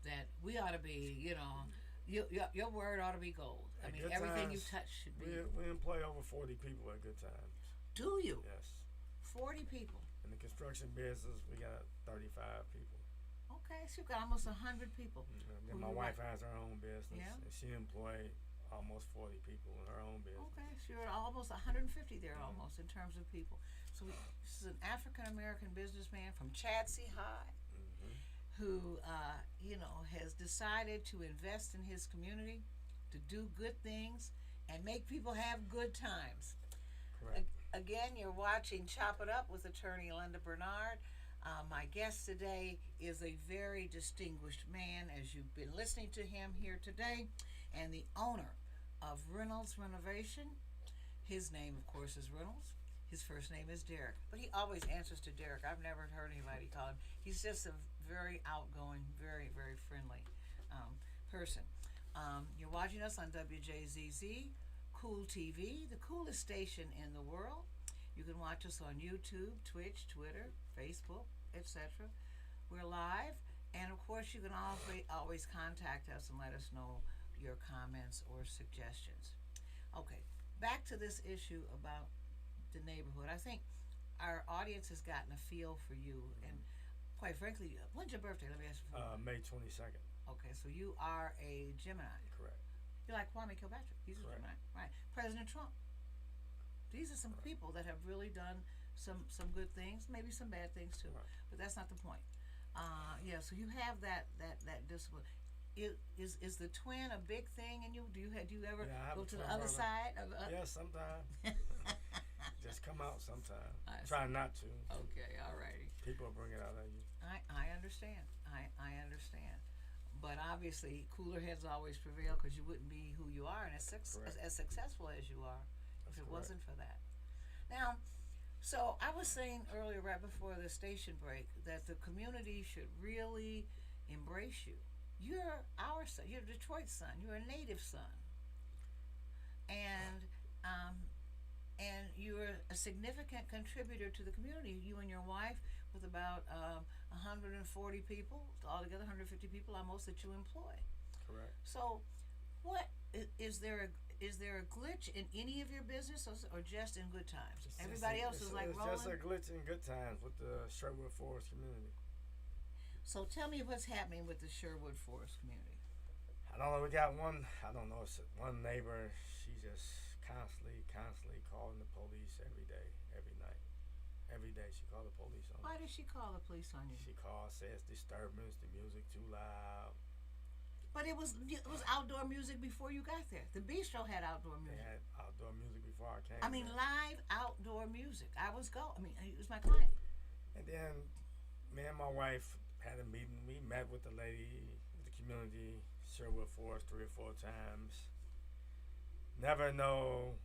[SPEAKER 1] that we ought to be, your word ought to be gold. I mean, everything you touch should be.
[SPEAKER 2] We employ over 40 people at Good Times.
[SPEAKER 1] Do you?
[SPEAKER 2] Yes.
[SPEAKER 1] 40 people.
[SPEAKER 2] In the construction business, we got 35 people.
[SPEAKER 1] Okay, so you've got almost 100 people.
[SPEAKER 2] Then my wife has her own business, and she employed almost 40 people in her own business.
[SPEAKER 1] Okay, so you're at almost 150 there, almost in terms of people. So this is an African American businessman from Chadsey High, who decided to invest in his community, to do good things, and make people have good times.
[SPEAKER 2] Correct.
[SPEAKER 1] Again, you're watching Chop It Up with attorney Linda Bernard. My guest today is a very distinguished man, as you've been listening to him here today, and the owner of Reynolds Renovation. His name, of course, is Reynolds. His first name is Derek, but he always answers to Derek. I've never heard anybody call him. He's just a very outgoing, very, very friendly person. You're watching us on Wjzz Cool TV, the coolest station in the world. You can watch us on YouTube, Twitch, Twitter, Facebook, etc. We're live, and of course, you can always contact us and let us know your comments or suggestions. Okay, back to this issue about the neighborhood. I think our audience has gotten a feel for you, and quite frankly, when's your birthday? Let me ask you.
[SPEAKER 2] May 22nd.
[SPEAKER 1] Okay, so you are a Gemini.
[SPEAKER 2] Correct.
[SPEAKER 1] You're like Kwame Kilpatrick. He's a
[SPEAKER 2] Correct.
[SPEAKER 1] Gemini, right? President Trump. These are some
[SPEAKER 2] Correct.
[SPEAKER 1] people that have really done some good things, maybe some bad things too.
[SPEAKER 2] Right.
[SPEAKER 1] But that's not the point. Yeah. So you have that discipline. Is the twin a big thing in you? Do you ever
[SPEAKER 2] Yeah, I have
[SPEAKER 1] go
[SPEAKER 2] a
[SPEAKER 1] to the
[SPEAKER 2] twin
[SPEAKER 1] other
[SPEAKER 2] brother.
[SPEAKER 1] side of?
[SPEAKER 2] Yeah, sometimes. Just come out sometime.
[SPEAKER 1] I see.
[SPEAKER 2] Try not to.
[SPEAKER 1] Okay, all righty.
[SPEAKER 2] People will bring it out of you.
[SPEAKER 1] I understand. I understand. But obviously, cooler heads always prevail because you wouldn't be who you are and as successful as you are if it wasn't for that. Now, so I was saying earlier, right before the station break, that the community should really embrace you. You're our son. You're Detroit's son. You're a native son, and you're a significant contributor to the community. You and your wife, with about 140 people altogether, 150 people almost that you employ.
[SPEAKER 2] Correct.
[SPEAKER 1] So, what is there a glitch in any of your business, or just in good times? Everybody else is like rolling.
[SPEAKER 2] It's just a glitch in good times with the Sherwood Forest community.
[SPEAKER 1] So tell me what's happening with the Sherwood Forest community.
[SPEAKER 2] I don't know. We got one. I don't know. It's one neighbor. She just constantly calling the police every day, every night, every day. She called the police on.
[SPEAKER 1] Why did she call the police on you?
[SPEAKER 2] She called, says disturbance, the music too loud.
[SPEAKER 1] But it was outdoor music before you got there. The bistro had outdoor
[SPEAKER 2] They
[SPEAKER 1] music.
[SPEAKER 2] had outdoor music before I came.
[SPEAKER 1] I mean,
[SPEAKER 2] there.
[SPEAKER 1] live outdoor music. I mean, he was my client.
[SPEAKER 2] And then me and my wife had a meeting. We met with the lady, with the community, Sherwood Forest 3 or 4 times. Never no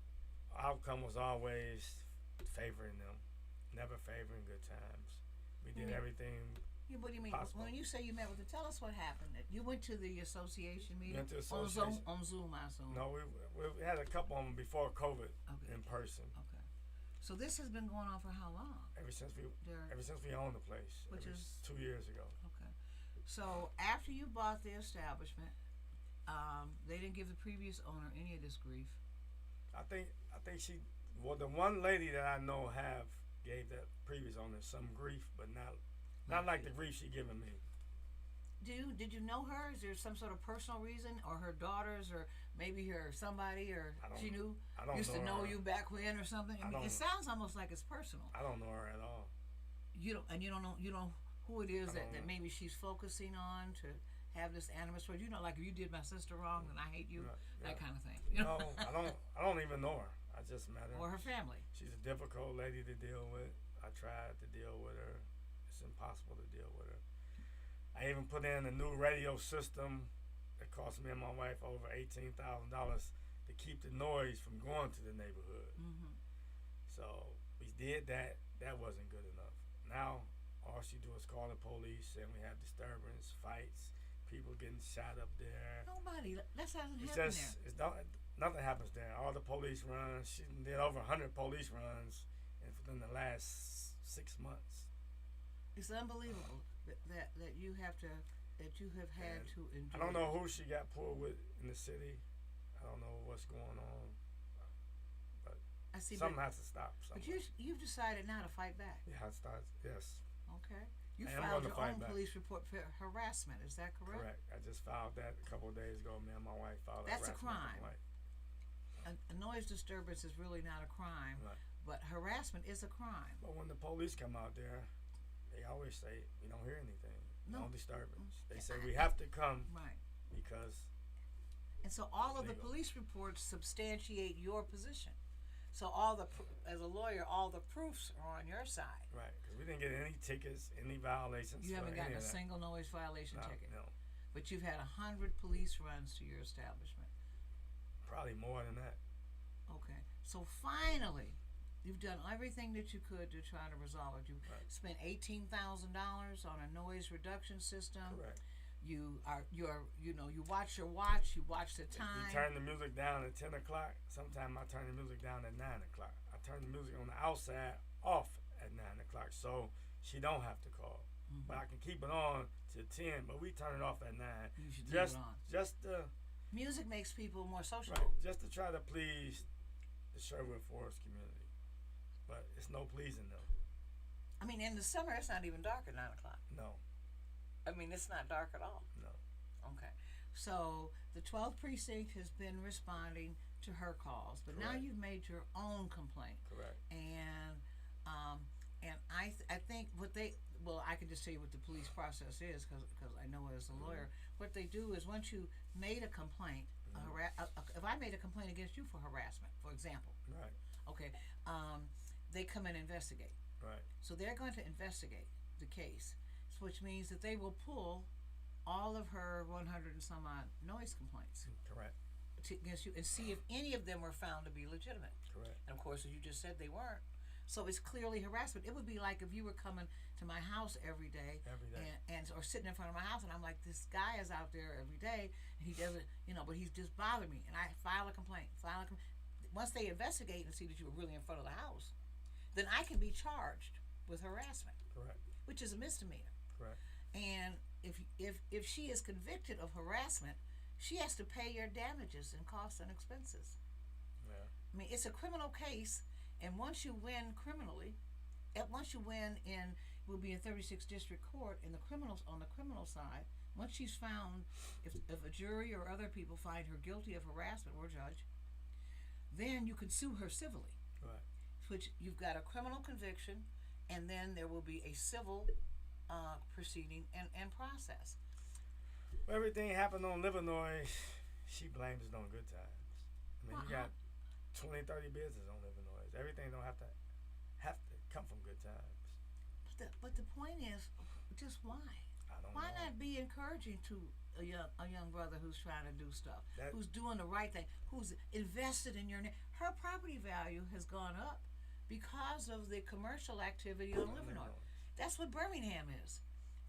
[SPEAKER 2] outcome was always favoring them. Never favoring good times. We did everything.
[SPEAKER 1] Yeah, what do you mean?
[SPEAKER 2] Possible.
[SPEAKER 1] When you say you met with her, tell us what happened. You went to the association meeting
[SPEAKER 2] Went to
[SPEAKER 1] on
[SPEAKER 2] association.
[SPEAKER 1] On Zoom, I assume.
[SPEAKER 2] No, we had a couple of them before COVID
[SPEAKER 1] Okay.
[SPEAKER 2] in person.
[SPEAKER 1] Okay. So this has been going on for how long?
[SPEAKER 2] Ever since
[SPEAKER 1] Derek?
[SPEAKER 2] we owned the place,
[SPEAKER 1] Which is
[SPEAKER 2] 2 years ago.
[SPEAKER 1] Okay. So after you bought the establishment, they didn't give the previous owner any of this grief.
[SPEAKER 2] I think she, well, the one lady that I know gave that previous owner some grief, but not like the grief she given me.
[SPEAKER 1] Did you know her? Is there some sort of personal reason, or her daughters, or maybe her somebody, or she knew used to know you back when, or something? I mean, it sounds almost like it's personal.
[SPEAKER 2] I don't know her at all.
[SPEAKER 1] You don't know who it is that maybe she's focusing on to have this animus towards you. Like if you did my sister wrong, then I hate you.
[SPEAKER 2] Yeah.
[SPEAKER 1] That kind of thing.
[SPEAKER 2] No, I don't even know her. I just met her.
[SPEAKER 1] Or her family.
[SPEAKER 2] She's a difficult lady to deal with. I tried to deal with her. It's impossible to deal with her. I even put in a new radio system that cost me and my wife over $18,000 to keep the noise from going to the neighborhood.
[SPEAKER 1] Mm-hmm.
[SPEAKER 2] So we did that. That wasn't good enough. Now all she do is call the police, and we have disturbance, fights, people getting shot up there.
[SPEAKER 1] Nobody. That hasn't
[SPEAKER 2] It's
[SPEAKER 1] happened
[SPEAKER 2] just
[SPEAKER 1] there.
[SPEAKER 2] nothing happens there. All the police runs. She did over 100 police runs within the last 6 months.
[SPEAKER 1] It's unbelievable that you have had
[SPEAKER 2] And
[SPEAKER 1] to endure.
[SPEAKER 2] I don't know who she got pulled with in the city. I don't know what's going on, but
[SPEAKER 1] I see.
[SPEAKER 2] something has to stop.
[SPEAKER 1] But
[SPEAKER 2] somewhere.
[SPEAKER 1] you've decided now to fight back.
[SPEAKER 2] Yeah, it starts. Yes,
[SPEAKER 1] Okay. You
[SPEAKER 2] I am
[SPEAKER 1] filed
[SPEAKER 2] gonna
[SPEAKER 1] your
[SPEAKER 2] fight
[SPEAKER 1] own
[SPEAKER 2] back.
[SPEAKER 1] police report for harassment. Is that correct?
[SPEAKER 2] correct. I just filed that a couple of days ago. Me and my wife filed.
[SPEAKER 1] That's a
[SPEAKER 2] harassment
[SPEAKER 1] crime.
[SPEAKER 2] complaint.
[SPEAKER 1] A noise disturbance is really not a crime,
[SPEAKER 2] Right.
[SPEAKER 1] but harassment is a crime.
[SPEAKER 2] But when the police come out there, they always say we don't hear anything. No disturbance. They say we have to come
[SPEAKER 1] Right.
[SPEAKER 2] because
[SPEAKER 1] And so all of the
[SPEAKER 2] legal.
[SPEAKER 1] police reports substantiate your position. So as a lawyer, all the proofs are on your side.
[SPEAKER 2] right, because we didn't get any tickets, any violations.
[SPEAKER 1] You haven't
[SPEAKER 2] for
[SPEAKER 1] gotten
[SPEAKER 2] any
[SPEAKER 1] a
[SPEAKER 2] of that.
[SPEAKER 1] single noise violation
[SPEAKER 2] No,
[SPEAKER 1] ticket.
[SPEAKER 2] no,
[SPEAKER 1] But you've had 100 police runs to your establishment.
[SPEAKER 2] probably more than that.
[SPEAKER 1] Okay. So finally, you've done everything that you could to try to resolve it. You
[SPEAKER 2] Right.
[SPEAKER 1] spent $18,000 on a noise reduction system.
[SPEAKER 2] Correct.
[SPEAKER 1] You watch your watch. You watch the time.
[SPEAKER 2] You turn the music down at 10 o'clock. Sometimes I turn the music down at 9 o'clock. I turn the music on the outside off at 9 o'clock, so she don't have to call.
[SPEAKER 1] Mm-hmm.
[SPEAKER 2] But I can keep it on to 10, but we turn it off at 9.
[SPEAKER 1] You should leave
[SPEAKER 2] just,
[SPEAKER 1] it on.
[SPEAKER 2] Just to,
[SPEAKER 1] Music makes people more sociable.
[SPEAKER 2] right, just to try to please the Sherwood Forest community. But it's no pleasing them.
[SPEAKER 1] I mean, in the summer, it's not even dark at 9 o'clock.
[SPEAKER 2] No,
[SPEAKER 1] I mean, it's not dark at all.
[SPEAKER 2] no.
[SPEAKER 1] Okay. So the 12th precinct has been responding to her calls, but now
[SPEAKER 2] Correct.
[SPEAKER 1] you've made your own complaint.
[SPEAKER 2] Correct.
[SPEAKER 1] And I think I can just tell you what the police process is because I know it as a lawyer. What they do is once you made a complaint, if I made a complaint against you for harassment, for example,
[SPEAKER 2] Right.
[SPEAKER 1] okay, they come and investigate.
[SPEAKER 2] Right.
[SPEAKER 1] So they're going to investigate the case, which means that they will pull all of her 100 and some odd noise complaints
[SPEAKER 2] Correct.
[SPEAKER 1] against you and see if any of them were found to be legitimate.
[SPEAKER 2] Correct.
[SPEAKER 1] And of course, as you just said, they weren't. So it's clearly harassment. It would be like if you were coming to my house every day, and or sitting in front of my house, and I'm like, this guy is out there every day, and he doesn't, but he's just bothering me, and I file a complaint. Once they investigate and see that you were really in front of the house, then I can be charged with harassment,
[SPEAKER 2] Correct.
[SPEAKER 1] which is a misdemeanor.
[SPEAKER 2] Correct.
[SPEAKER 1] And if she is convicted of harassment, she has to pay your damages and costs and expenses.
[SPEAKER 2] Yeah.
[SPEAKER 1] I mean, it's a criminal case, and once you win criminally, once you win we'll be in 36th District Court on the criminal side. Once she's found, if a jury or other people find her guilty of harassment or judge, then you can sue her civilly.
[SPEAKER 2] Right.
[SPEAKER 1] Which you've got a criminal conviction, and then there will be a civil proceeding and process.
[SPEAKER 2] Well, everything happened on Livernois, she blames it on Good Times. I mean, you got 20, 30 businesses on Livernois. Everything don't have to come from Good Times.
[SPEAKER 1] But the point is, just why?
[SPEAKER 2] I don't
[SPEAKER 1] Why
[SPEAKER 2] know.
[SPEAKER 1] not be encouraging to a young brother who's trying to do stuff, who's doing the right thing, who's invested in your name? Her property value has gone up because of the commercial activity on Livernois. That's what Birmingham is.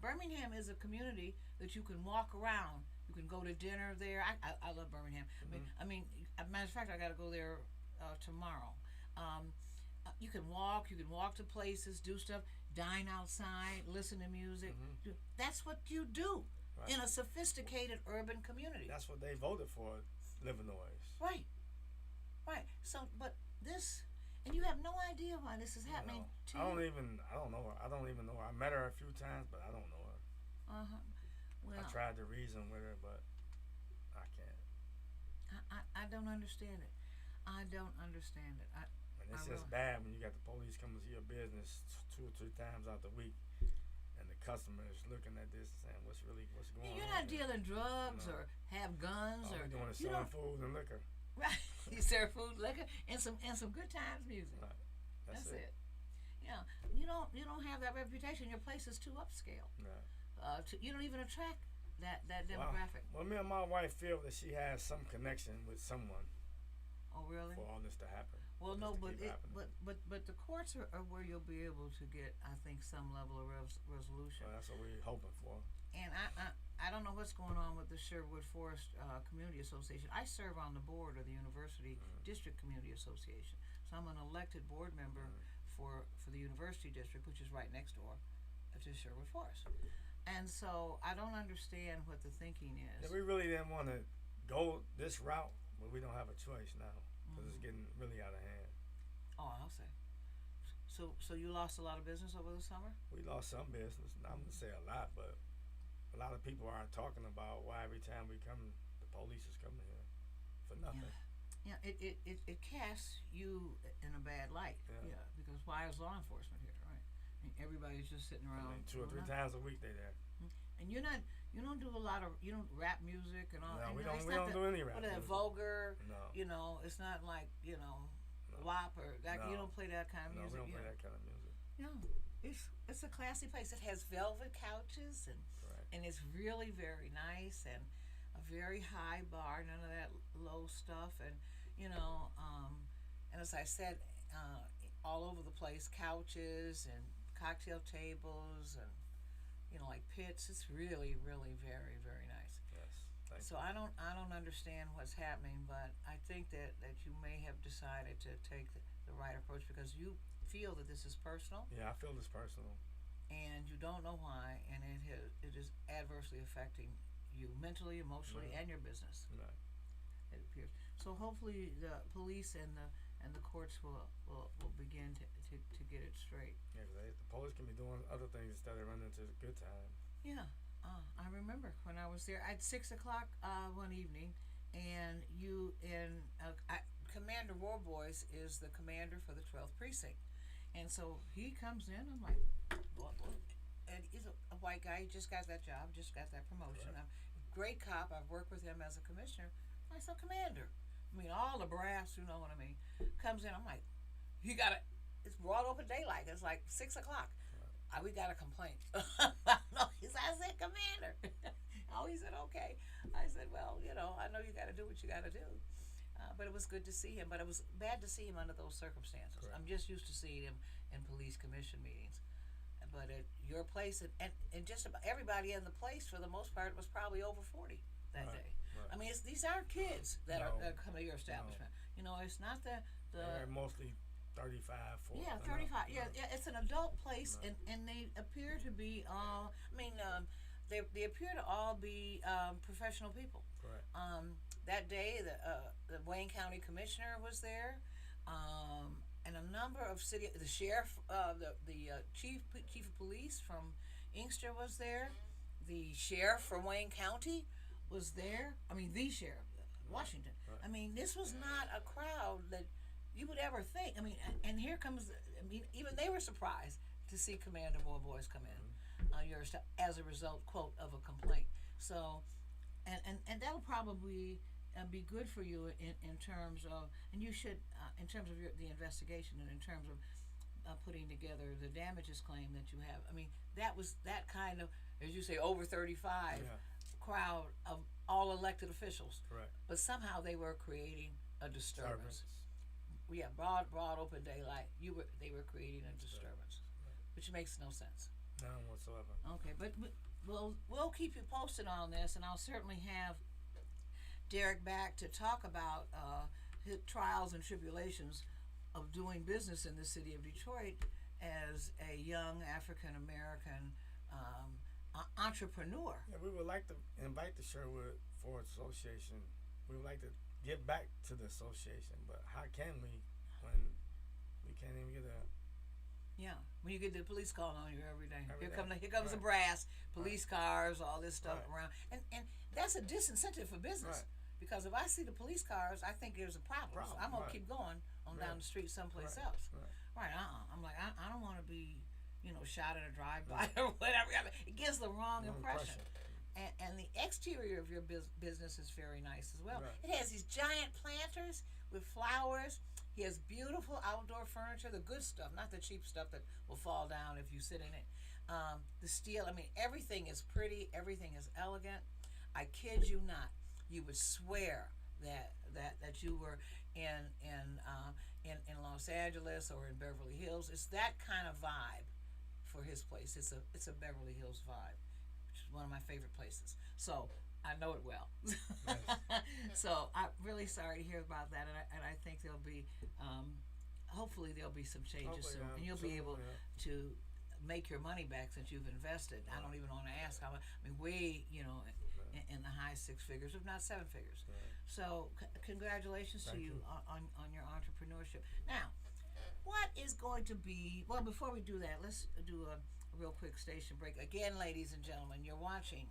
[SPEAKER 1] Birmingham is a community that you can walk around. You can go to dinner there. I love Birmingham.
[SPEAKER 2] Mm-hmm.
[SPEAKER 1] I mean, matter of fact, I got to go there tomorrow. You can walk to places, do stuff, dine outside, listen to music.
[SPEAKER 2] Mm-hmm.
[SPEAKER 1] That's what you do
[SPEAKER 2] Right.
[SPEAKER 1] in a sophisticated urban community.
[SPEAKER 2] That's what they voted for, Livernois.
[SPEAKER 1] Right. So, but this, and you have no idea why this is happening to you.
[SPEAKER 2] I don't know her. I don't even know her. I met her a few times, but I don't know her.
[SPEAKER 1] Well,
[SPEAKER 2] I tried to reason with her, but I can't.
[SPEAKER 1] I don't understand it. I don't understand it.
[SPEAKER 2] And it's just bad when you got the police coming to your business 2 or 3 times out the week, and the customer is looking at this and saying, "What's going on?"
[SPEAKER 1] You're not dealing drugs
[SPEAKER 2] No.
[SPEAKER 1] or have guns
[SPEAKER 2] All
[SPEAKER 1] or
[SPEAKER 2] we're doing is
[SPEAKER 1] you
[SPEAKER 2] selling
[SPEAKER 1] don't.
[SPEAKER 2] food and liquor.
[SPEAKER 1] Right. You serve food, liquor, and some good times music.
[SPEAKER 2] Right. That's it.
[SPEAKER 1] Yeah. You don't have that reputation. Your place is too upscale.
[SPEAKER 2] Right.
[SPEAKER 1] You don't even attract that demographic.
[SPEAKER 2] Well, me and my wife feel that she has some connection with someone
[SPEAKER 1] Oh, really?
[SPEAKER 2] for all this to happen.
[SPEAKER 1] Well,
[SPEAKER 2] for
[SPEAKER 1] no,
[SPEAKER 2] this to keep happening.
[SPEAKER 1] but the courts are where you'll be able to get, I think, some level of resolution.
[SPEAKER 2] Well, that's what we're hoping for.
[SPEAKER 1] And I don't know what's going on with the Sherwood Forest Community Association. I serve on the board of the University District Community Association, so I'm an elected board member for the University District, which is right next door to Sherwood Forest. And so I don't understand what the thinking is.
[SPEAKER 2] Yeah, we really didn't want to go this route, but we don't have a choice now because it's getting really out of hand.
[SPEAKER 1] Oh, I'll say. So you lost a lot of business over the summer?
[SPEAKER 2] We lost some business. I'm gonna say a lot, but a lot of people aren't talking about why every time we come, the police is coming here for nothing.
[SPEAKER 1] Yeah, it casts you in a bad light.
[SPEAKER 2] Yeah.
[SPEAKER 1] Because why is law enforcement here, right? I mean, everybody's just sitting around.
[SPEAKER 2] I mean, 2 or 3
[SPEAKER 1] doing
[SPEAKER 2] times a week they there.
[SPEAKER 1] nothing. And you don't do a lot of, you don't rap music and all.
[SPEAKER 2] No,
[SPEAKER 1] and
[SPEAKER 2] we
[SPEAKER 1] it's
[SPEAKER 2] don't. We
[SPEAKER 1] not
[SPEAKER 2] don't do any rap.
[SPEAKER 1] What is that,
[SPEAKER 2] music.
[SPEAKER 1] vulgar?
[SPEAKER 2] No.
[SPEAKER 1] You know, it's not like, you know,
[SPEAKER 2] No.
[SPEAKER 1] WAP or that.
[SPEAKER 2] No.
[SPEAKER 1] You don't play that kind of
[SPEAKER 2] No,
[SPEAKER 1] music.
[SPEAKER 2] we don't
[SPEAKER 1] you
[SPEAKER 2] play
[SPEAKER 1] know.
[SPEAKER 2] that kind of music.
[SPEAKER 1] No, it's a classy place. It has velvet couches
[SPEAKER 2] Correct.
[SPEAKER 1] and it's really very nice and a very high bar. None of that low stuff. And you know, and as I said, all over the place, couches and cocktail tables and you know, like pits. It's really, really very, very nice.
[SPEAKER 2] Yes. Thank
[SPEAKER 1] So
[SPEAKER 2] you.
[SPEAKER 1] I don't understand what's happening, but I think that you may have decided to take the right approach because you feel that this is personal
[SPEAKER 2] Yeah, I feel this personal.
[SPEAKER 1] and you don't know why, and it is adversely affecting you mentally, emotionally,
[SPEAKER 2] Right.
[SPEAKER 1] and your business.
[SPEAKER 2] Right.
[SPEAKER 1] It appears. So hopefully the police and the courts will begin to get it straight.
[SPEAKER 2] Yeah, 'cause the police can be doing other things instead of running into the good time.
[SPEAKER 1] Yeah, I remember when I was there at 6 o'clock one evening, and Commander Warboys is the commander for the 12th precinct, and so he comes in. I'm like, what? And he's a white guy. He just got that job, just got that promotion.
[SPEAKER 2] Correct.
[SPEAKER 1] Great cop. I've worked with him as a commissioner. I said, Commander. I mean, all the brass, you know what I mean, comes in. I'm like, he got it. It's broad open daylight. It's like 6 o'clock. We got a complaint. No, I said, Commander. Oh, he said, okay. I said, well, you know, I know you got to do what you got to do. But it was good to see him. But it was bad to see him under those circumstances.
[SPEAKER 2] Correct.
[SPEAKER 1] I'm just used to seeing him in police commission meetings. But at your place, and just about everybody in the place, for the most part, was probably over 40 that
[SPEAKER 2] Right,
[SPEAKER 1] day.
[SPEAKER 2] right.
[SPEAKER 1] I mean, these aren't kids that
[SPEAKER 2] No,
[SPEAKER 1] are coming to your establishment. You know, it's not the
[SPEAKER 2] They're mostly 35, 40.
[SPEAKER 1] yeah,
[SPEAKER 2] no,
[SPEAKER 1] 35.
[SPEAKER 2] no.
[SPEAKER 1] Yeah, it's an adult place,
[SPEAKER 2] No.
[SPEAKER 1] and they appear to be all. I mean, they appear to all be professional people.
[SPEAKER 2] Correct.
[SPEAKER 1] That day, the Wayne County Commissioner was there, and a number of the sheriff, the chief of police from Inkster was there, the sheriff from Wayne County was there. I mean, the sheriff, Washington.
[SPEAKER 2] Right.
[SPEAKER 1] I mean, this was not a crowd that you would ever think. I mean, and here comes. I mean, even they were surprised to see Commander Boys come in as a result, quote, of a complaint. So, and that'll probably be good for you in terms of, and you should, in terms of the investigation and in terms of putting together the damages claim that you have. I mean, that was that kind of, as you say, over 35
[SPEAKER 2] Yeah.
[SPEAKER 1] crowd of all elected officials.
[SPEAKER 2] Correct.
[SPEAKER 1] But somehow they were creating a disturbance.
[SPEAKER 2] Disturbance.
[SPEAKER 1] Yeah, broad open daylight. They were creating a disturbance, which makes no sense.
[SPEAKER 2] None whatsoever.
[SPEAKER 1] Okay, but we'll keep you posted on this, and I'll certainly have Derek back to talk about his trials and tribulations of doing business in the city of Detroit as a young African American entrepreneur.
[SPEAKER 2] Yeah, we would like to invite the Sherwood Ford Association. We would like to give back to the association, but how can we when we can't even get a
[SPEAKER 1] Yeah, when you get the police calling on you every day.
[SPEAKER 2] Every day.
[SPEAKER 1] Here comes the
[SPEAKER 2] Right.
[SPEAKER 1] brass, police cars, all this stuff
[SPEAKER 2] Right.
[SPEAKER 1] around, and that's a disincentive for business.
[SPEAKER 2] Right.
[SPEAKER 1] Because if I see the police cars, I think there's a problem. So I'm gonna
[SPEAKER 2] Right.
[SPEAKER 1] keep going on
[SPEAKER 2] Right.
[SPEAKER 1] down the street someplace
[SPEAKER 2] Right.
[SPEAKER 1] else.
[SPEAKER 2] Right.
[SPEAKER 1] Right? I'm like, I don't want to be, shot in a drive-by or whatever. I mean, it gives the wrong impression. And the exterior of your business is very nice as well.
[SPEAKER 2] Right.
[SPEAKER 1] It has these giant planters with flowers. He has beautiful outdoor furniture, the good stuff, not the cheap stuff that will fall down if you sit in it. The steel, I mean, everything is pretty, everything is elegant. I kid you not, you would swear that you were in Los Angeles or in Beverly Hills. It's that kind of vibe for his place. It's a Beverly Hills vibe, which is one of my favorite places. So I know it well. So I'm really sorry to hear about that, and I think there'll be, hopefully there'll be some changes
[SPEAKER 2] Hopefully,
[SPEAKER 1] soon,
[SPEAKER 2] yeah,
[SPEAKER 1] and you'll
[SPEAKER 2] soon,
[SPEAKER 1] be able
[SPEAKER 2] yeah.
[SPEAKER 1] to make your money back since you've invested. I don't even want to ask how much. I mean, way, in the high six figures, if not seven figures.
[SPEAKER 2] Right.
[SPEAKER 1] So congratulations to
[SPEAKER 2] Thank
[SPEAKER 1] you
[SPEAKER 2] you.
[SPEAKER 1] on your entrepreneurship. Now, what is going to be, well, before we do that, let's do a real quick station break. Again, ladies and gentlemen, you're watching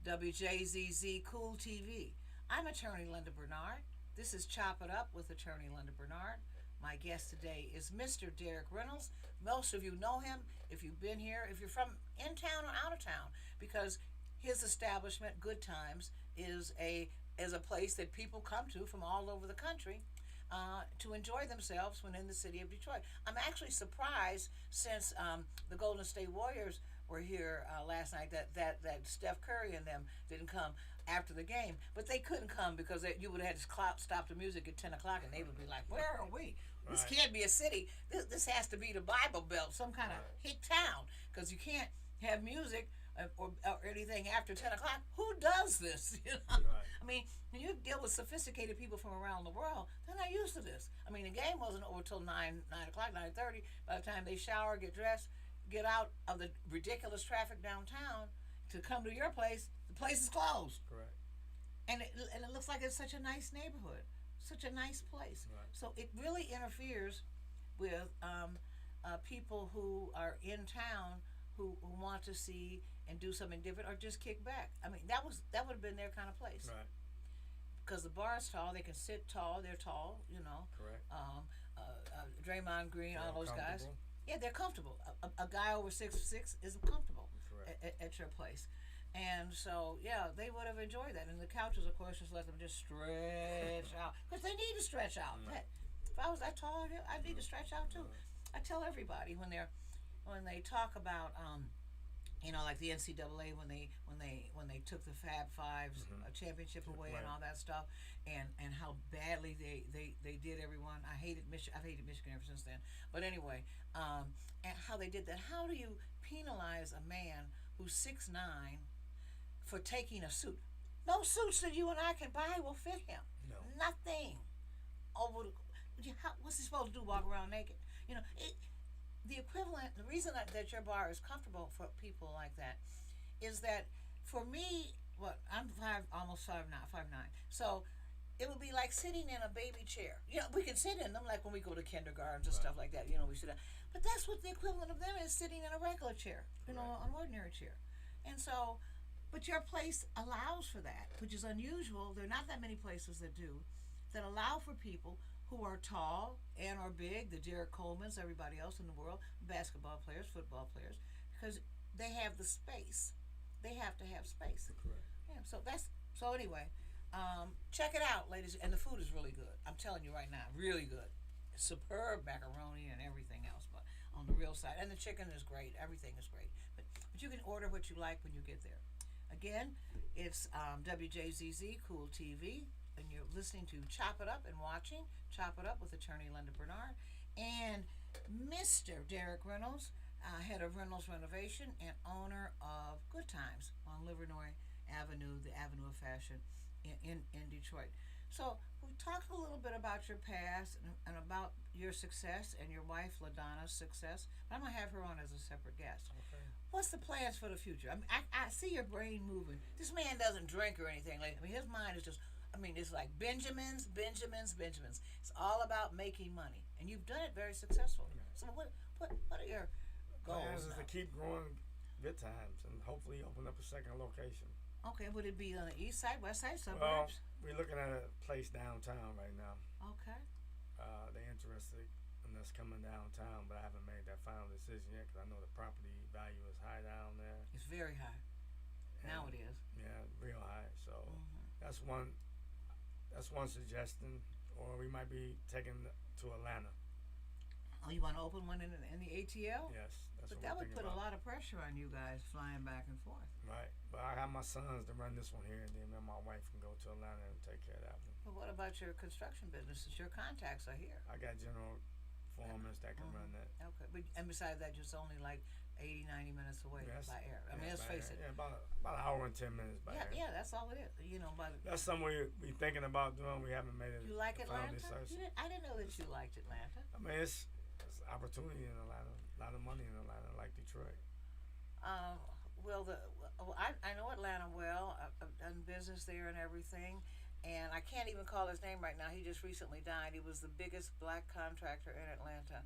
[SPEAKER 1] Wjzz Cool TV. I'm Attorney Linda Bernard. This is Chop It Up with Attorney Linda Bernard. My guest today is Mr. Derek Reynolds. Most of you know him if you've been here, if you're from in town or out of town, because his establishment, Good Times, is a place that people come to from all over the country to enjoy themselves when in the city of Detroit. I'm actually surprised since the Golden State Warriors were here last night that Steph Curry and them didn't come after the game, but they couldn't come because you would have had to stop the music at 10 o'clock, and they would be like, "Where are we? This
[SPEAKER 2] Right.
[SPEAKER 1] can't be a city. This has to be the Bible Belt, some kind of hick town, because you can't have music or anything after 10 o'clock. Who does this? You know,
[SPEAKER 2] Right.
[SPEAKER 1] I mean, when you deal with sophisticated people from around the world, they're not used to this. I mean, the game wasn't over till 9 o'clock, 9:30. By the time they shower, get dressed, get out of the ridiculous traffic downtown to come to your place, the place is closed.
[SPEAKER 2] Correct.
[SPEAKER 1] And it looks like it's such a nice neighborhood, such a nice place.
[SPEAKER 2] Right.
[SPEAKER 1] So it really interferes with people who are in town who want to see and do something different or just kick back. I mean, that would have been their kind of place
[SPEAKER 2] Right.
[SPEAKER 1] because the bar is tall. They can sit tall. They're tall. You know,
[SPEAKER 2] Correct.
[SPEAKER 1] Draymond Green, all
[SPEAKER 2] Feel
[SPEAKER 1] those guys.
[SPEAKER 2] comfortable.
[SPEAKER 1] Yeah, they're comfortable. A guy over 6'6" is comfortable
[SPEAKER 2] Correct.
[SPEAKER 1] at your place. And so, yeah, they would have enjoyed that. And the couches, of course, just let them just stretch out. Because they need to stretch out.
[SPEAKER 2] Right.
[SPEAKER 1] Heck, if I was that tall, I'd need to stretch out too. I tell everybody when they talk about, like the NCAA when they took the Fab Fives championship away and
[SPEAKER 2] Right.
[SPEAKER 1] all that stuff, and how badly they did everyone. I've hated Michigan ever since then. But anyway, and how they did that. How do you penalize a man who's 6'9" for taking a suit? No suits that you and I can buy will fit him.
[SPEAKER 2] No.
[SPEAKER 1] Nothing. What's he supposed to do? Walk around naked? You know, the equivalent. The reason that your bar is comfortable for people like that is that for me, I'm almost 5'9". So it would be like sitting in a baby chair. You know, we can sit in them like when we go to kindergartens and stuff like that. You know, we sit down. But that's what the equivalent of them is, sitting in a regular chair. You know,
[SPEAKER 2] Right.
[SPEAKER 1] an ordinary chair. And so, but your place allows for that, which is unusual. There are not that many places that do, that allow for people who are tall and are big, the Jared Colemans, everybody else in the world, basketball players, football players, because they have the space. They have to have space.
[SPEAKER 2] Correct.
[SPEAKER 1] Yeah. So anyway, check it out, ladies, and the food is really good. I'm telling you right now, really good. Superb macaroni and everything else, but on the real side, and the chicken is great. Everything is great. But you can order what you like when you get there. Again, it's WJZZ Cool TV, and you're listening to Chop It Up and watching Chop It Up with attorney Linda Bernard and Mr. Derek Reynolds, head of Reynolds Renovation and owner of Good Times on Livernois Avenue, the Avenue of Fashion in Detroit. So we talked a little bit about your past and about your success and your wife LaDonna's success. But I'm gonna have her on as a separate guest.
[SPEAKER 2] Okay.
[SPEAKER 1] What's the plans for the future? I see your brain moving. This man doesn't drink or anything. His mind is just. It's like Benjamins. It's all about making money, and you've done it very successfully. So what are your goals
[SPEAKER 2] Plans is
[SPEAKER 1] now?
[SPEAKER 2] to keep growing Good Times and hopefully open up a second location.
[SPEAKER 1] Okay, would it be on the east side, west side,
[SPEAKER 2] Well,
[SPEAKER 1] suburbs?
[SPEAKER 2] we're looking at a place downtown right now.
[SPEAKER 1] Okay.
[SPEAKER 2] They're interested in us coming downtown, but I haven't made that final decision yet because I know the property value is high down there.
[SPEAKER 1] It's very high. Now
[SPEAKER 2] And,
[SPEAKER 1] it is.
[SPEAKER 2] Yeah, real high. So that's one suggestion. Or we might be taking to Atlanta.
[SPEAKER 1] Oh, you want to open one in the ATL?
[SPEAKER 2] Yes, that's
[SPEAKER 1] But
[SPEAKER 2] what
[SPEAKER 1] that
[SPEAKER 2] we're
[SPEAKER 1] would put
[SPEAKER 2] thinking
[SPEAKER 1] a
[SPEAKER 2] about.
[SPEAKER 1] lot of pressure on you guys flying back and forth.
[SPEAKER 2] Right, but I have my sons to run this one here, and then my wife can go to Atlanta and take care of that one.
[SPEAKER 1] But what about your construction businesses? Your contacts are here.
[SPEAKER 2] I got general foremen that can run that.
[SPEAKER 1] Okay. And besides that, just only like 80, 90 minutes away
[SPEAKER 2] Yes.
[SPEAKER 1] by air.
[SPEAKER 2] Yeah,
[SPEAKER 1] let's
[SPEAKER 2] by
[SPEAKER 1] face
[SPEAKER 2] air.
[SPEAKER 1] it.
[SPEAKER 2] Yeah, about an hour and 10 minutes by air.
[SPEAKER 1] Yeah, that's all it is.
[SPEAKER 2] That's something we thinking about doing. We haven't made it.
[SPEAKER 1] You like
[SPEAKER 2] a final
[SPEAKER 1] Atlanta?
[SPEAKER 2] decision.
[SPEAKER 1] I didn't know that you liked Atlanta.
[SPEAKER 2] I mean, it's opportunity in Atlanta. A lot of money in Atlanta, like Detroit.
[SPEAKER 1] I know Atlanta well. I've done business there and everything, and I can't even call his name right now. He just recently died. He was the biggest black contractor in Atlanta.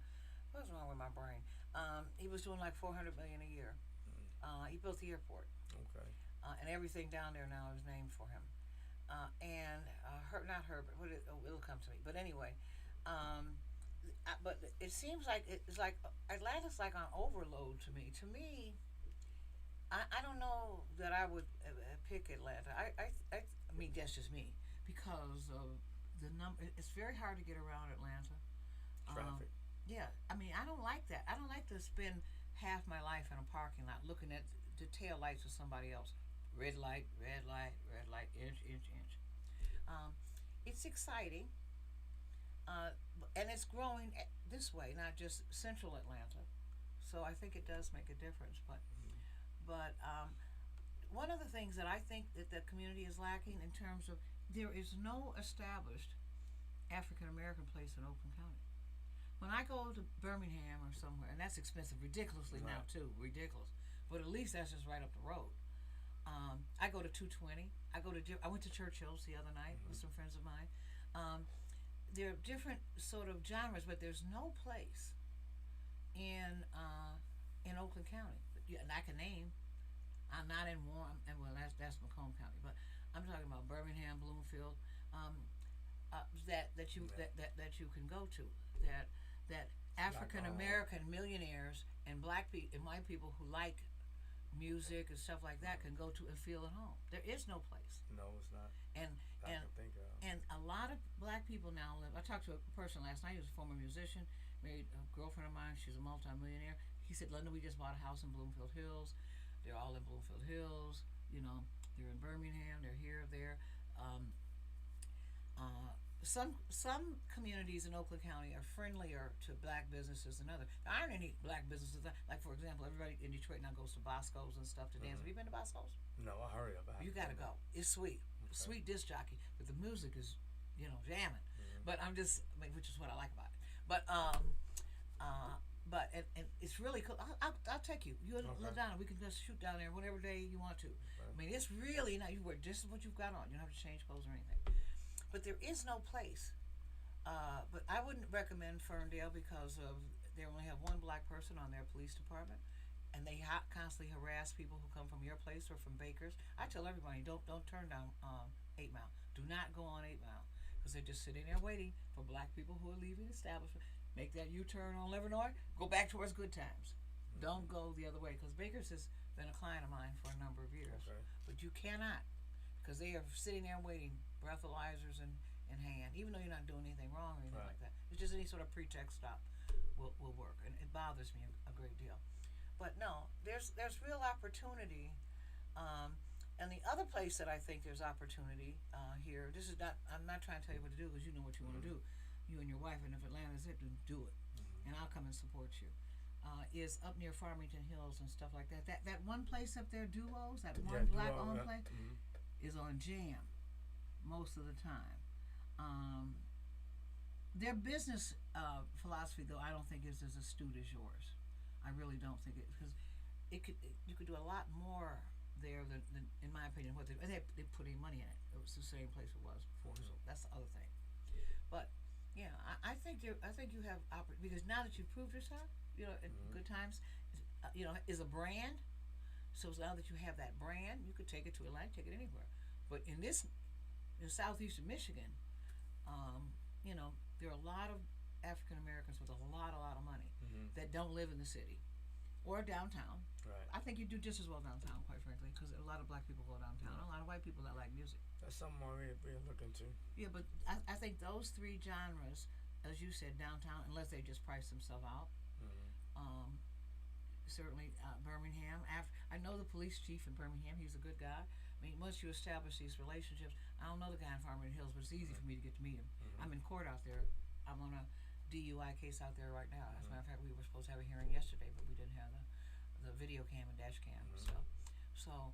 [SPEAKER 1] What's wrong with my brain? He was doing like $400 million a year. He built the airport,
[SPEAKER 2] Okay.
[SPEAKER 1] and everything down there now is named for him. Not Herbert. It'll come to me. But anyway, but it seems like it's like Atlanta's like on overload to me. To me, I don't know that I would pick Atlanta. I mean, that's just me because of the number. It's very hard to get around Atlanta. Um,
[SPEAKER 2] Traffic.
[SPEAKER 1] yeah, I mean, I don't like that. I don't like to spend half my life in a parking lot looking at the tail lights of somebody else. Red light, red light, red light, inch, inch, inch. Um, it's exciting, and it's growing this way, not just central Atlanta. So I think it does make a difference. But one of the things that I think that the community is lacking in terms of there is no established African American place in Oakland County. When I go to Birmingham or somewhere, and that's expensive, ridiculously now
[SPEAKER 2] Right.
[SPEAKER 1] too, ridiculous. But at least that's just right up the road. I go to 220. I went to Churchill's the other night with some friends of mine. Um, there are different sort of genres, but there's no place in Oakland County. And I can name. I'm not in Warren, and well, that's Macomb County, but I'm talking about Birmingham, Bloomfield, um, that you can go to. That African American millionaires and and white people who like music and stuff like that can go to and feel at home. There is no place,
[SPEAKER 2] No, it's not.
[SPEAKER 1] and
[SPEAKER 2] I
[SPEAKER 1] and
[SPEAKER 2] can think of.
[SPEAKER 1] and a lot of black people now live. I talked to a person last night. He was a former musician, married a girlfriend of mine. She's a multimillionaire. He said, "Linda, we just bought a house in Bloomfield Hills. They're all in Bloomfield Hills. You know, they're in Birmingham. They're here, there." Um, some communities in Oakland County are friendlier to black businesses than others. There aren't any black businesses like, for example, everybody in Detroit now goes to Bosco's and stuff to dance. Have you been to Bosco's?
[SPEAKER 2] No, I hurry up.
[SPEAKER 1] You gotta go. It's sweet, sweet disc jockey, but the music is, jamming. But which is what I like about it. But it's really cool. I'll take you. You live down, and we can just shoot down there whatever day you want to. I mean, it's really not. You wear just what you've got on. You don't have to change clothes or anything. But there is no place. But I wouldn't recommend Ferndale because they only have one black person on their police department, and they constantly harass people who come from your place or from Baker's. I tell everybody, don't turn down 8 Mile. Do not go on 8 Mile because they're just sitting there waiting for black people who are leaving the establishment. Make that U-turn on Livernois, go back towards Good Times. Don't go the other way because Baker's has been a client of mine for a number of years.
[SPEAKER 2] Okay.
[SPEAKER 1] But you cannot because they are sitting there waiting, breathalyzers in hand, even though you're not doing anything wrong or anything like that. It's just any sort of pretext stop will work, and it bothers me a great deal. But no, there's real opportunity, and the other place that I think there's opportunity here. This is not. I'm not trying to tell you what to do because you know what you want to do, you and your wife. And if Atlanta's it, then do it, and I'll come and support you. Is up near Farmington Hills and stuff like that. That one place up there, Duos, that one black owned place, is on jam most of the time. Their business philosophy, though, I don't think is as astute as yours. I really don't think it, because you could do a lot more there than in my opinion, what they put any money in it. It was the same place it was before, so that's the other thing. But yeah, I think you have because now that you've proved yourself, at Good Times, is a brand. So now that you have that brand, you could take it to Atlanta, take it anywhere. But in southeastern Michigan, there are a lot of African Americans with a lot of money that don't live in the city or downtown.
[SPEAKER 2] Right.
[SPEAKER 1] I think you do just as well downtown, quite frankly, because a lot of black people go downtown. A lot of white people that like music.
[SPEAKER 2] That's something we're looking to.
[SPEAKER 1] Yeah, but I think those three genres, as you said, downtown, unless they just price themselves out. Certainly Birmingham. I know the police chief in Birmingham. He's a good guy. I mean, once you establish these relationships, I don't know the guy in Farmington Hills, but it's easy for me to get to meet him. I'm in court out there. I'm on a DUI case out there right now. As a matter of fact, we were supposed to have a hearing yesterday, but we didn't have the video cam and dash cam stuff. So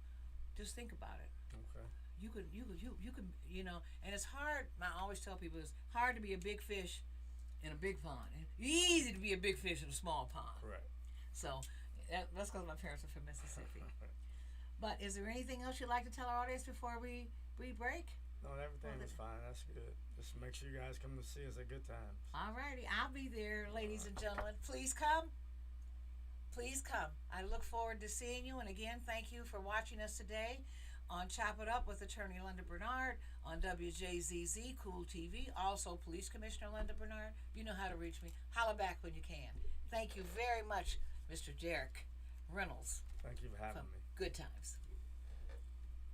[SPEAKER 1] just think about it.
[SPEAKER 2] Okay.
[SPEAKER 1] You could, and it's hard. I always tell people it's hard to be a big fish in a big pond. It's easy to be a big fish in a small pond.
[SPEAKER 2] Correct.
[SPEAKER 1] So that's because my parents are from Mississippi. But is there anything else you'd like to tell our audience before we break?
[SPEAKER 2] No, everything was fine. That's good. Just make sure you guys come to see us at Good Times.
[SPEAKER 1] All righty. I'll be there, ladies and gentlemen. Please come. Please come. I look forward to seeing you. And again, thank you for watching us today on Chop It Up with Attorney Linda Bernard on Wjzz Cool TV. Also, Police Commissioner Linda Bernard. You know how to reach me. Holla back when you can. Thank you very much, Mr. Derek Reynolds.
[SPEAKER 2] Thank you for having me.
[SPEAKER 1] Good times.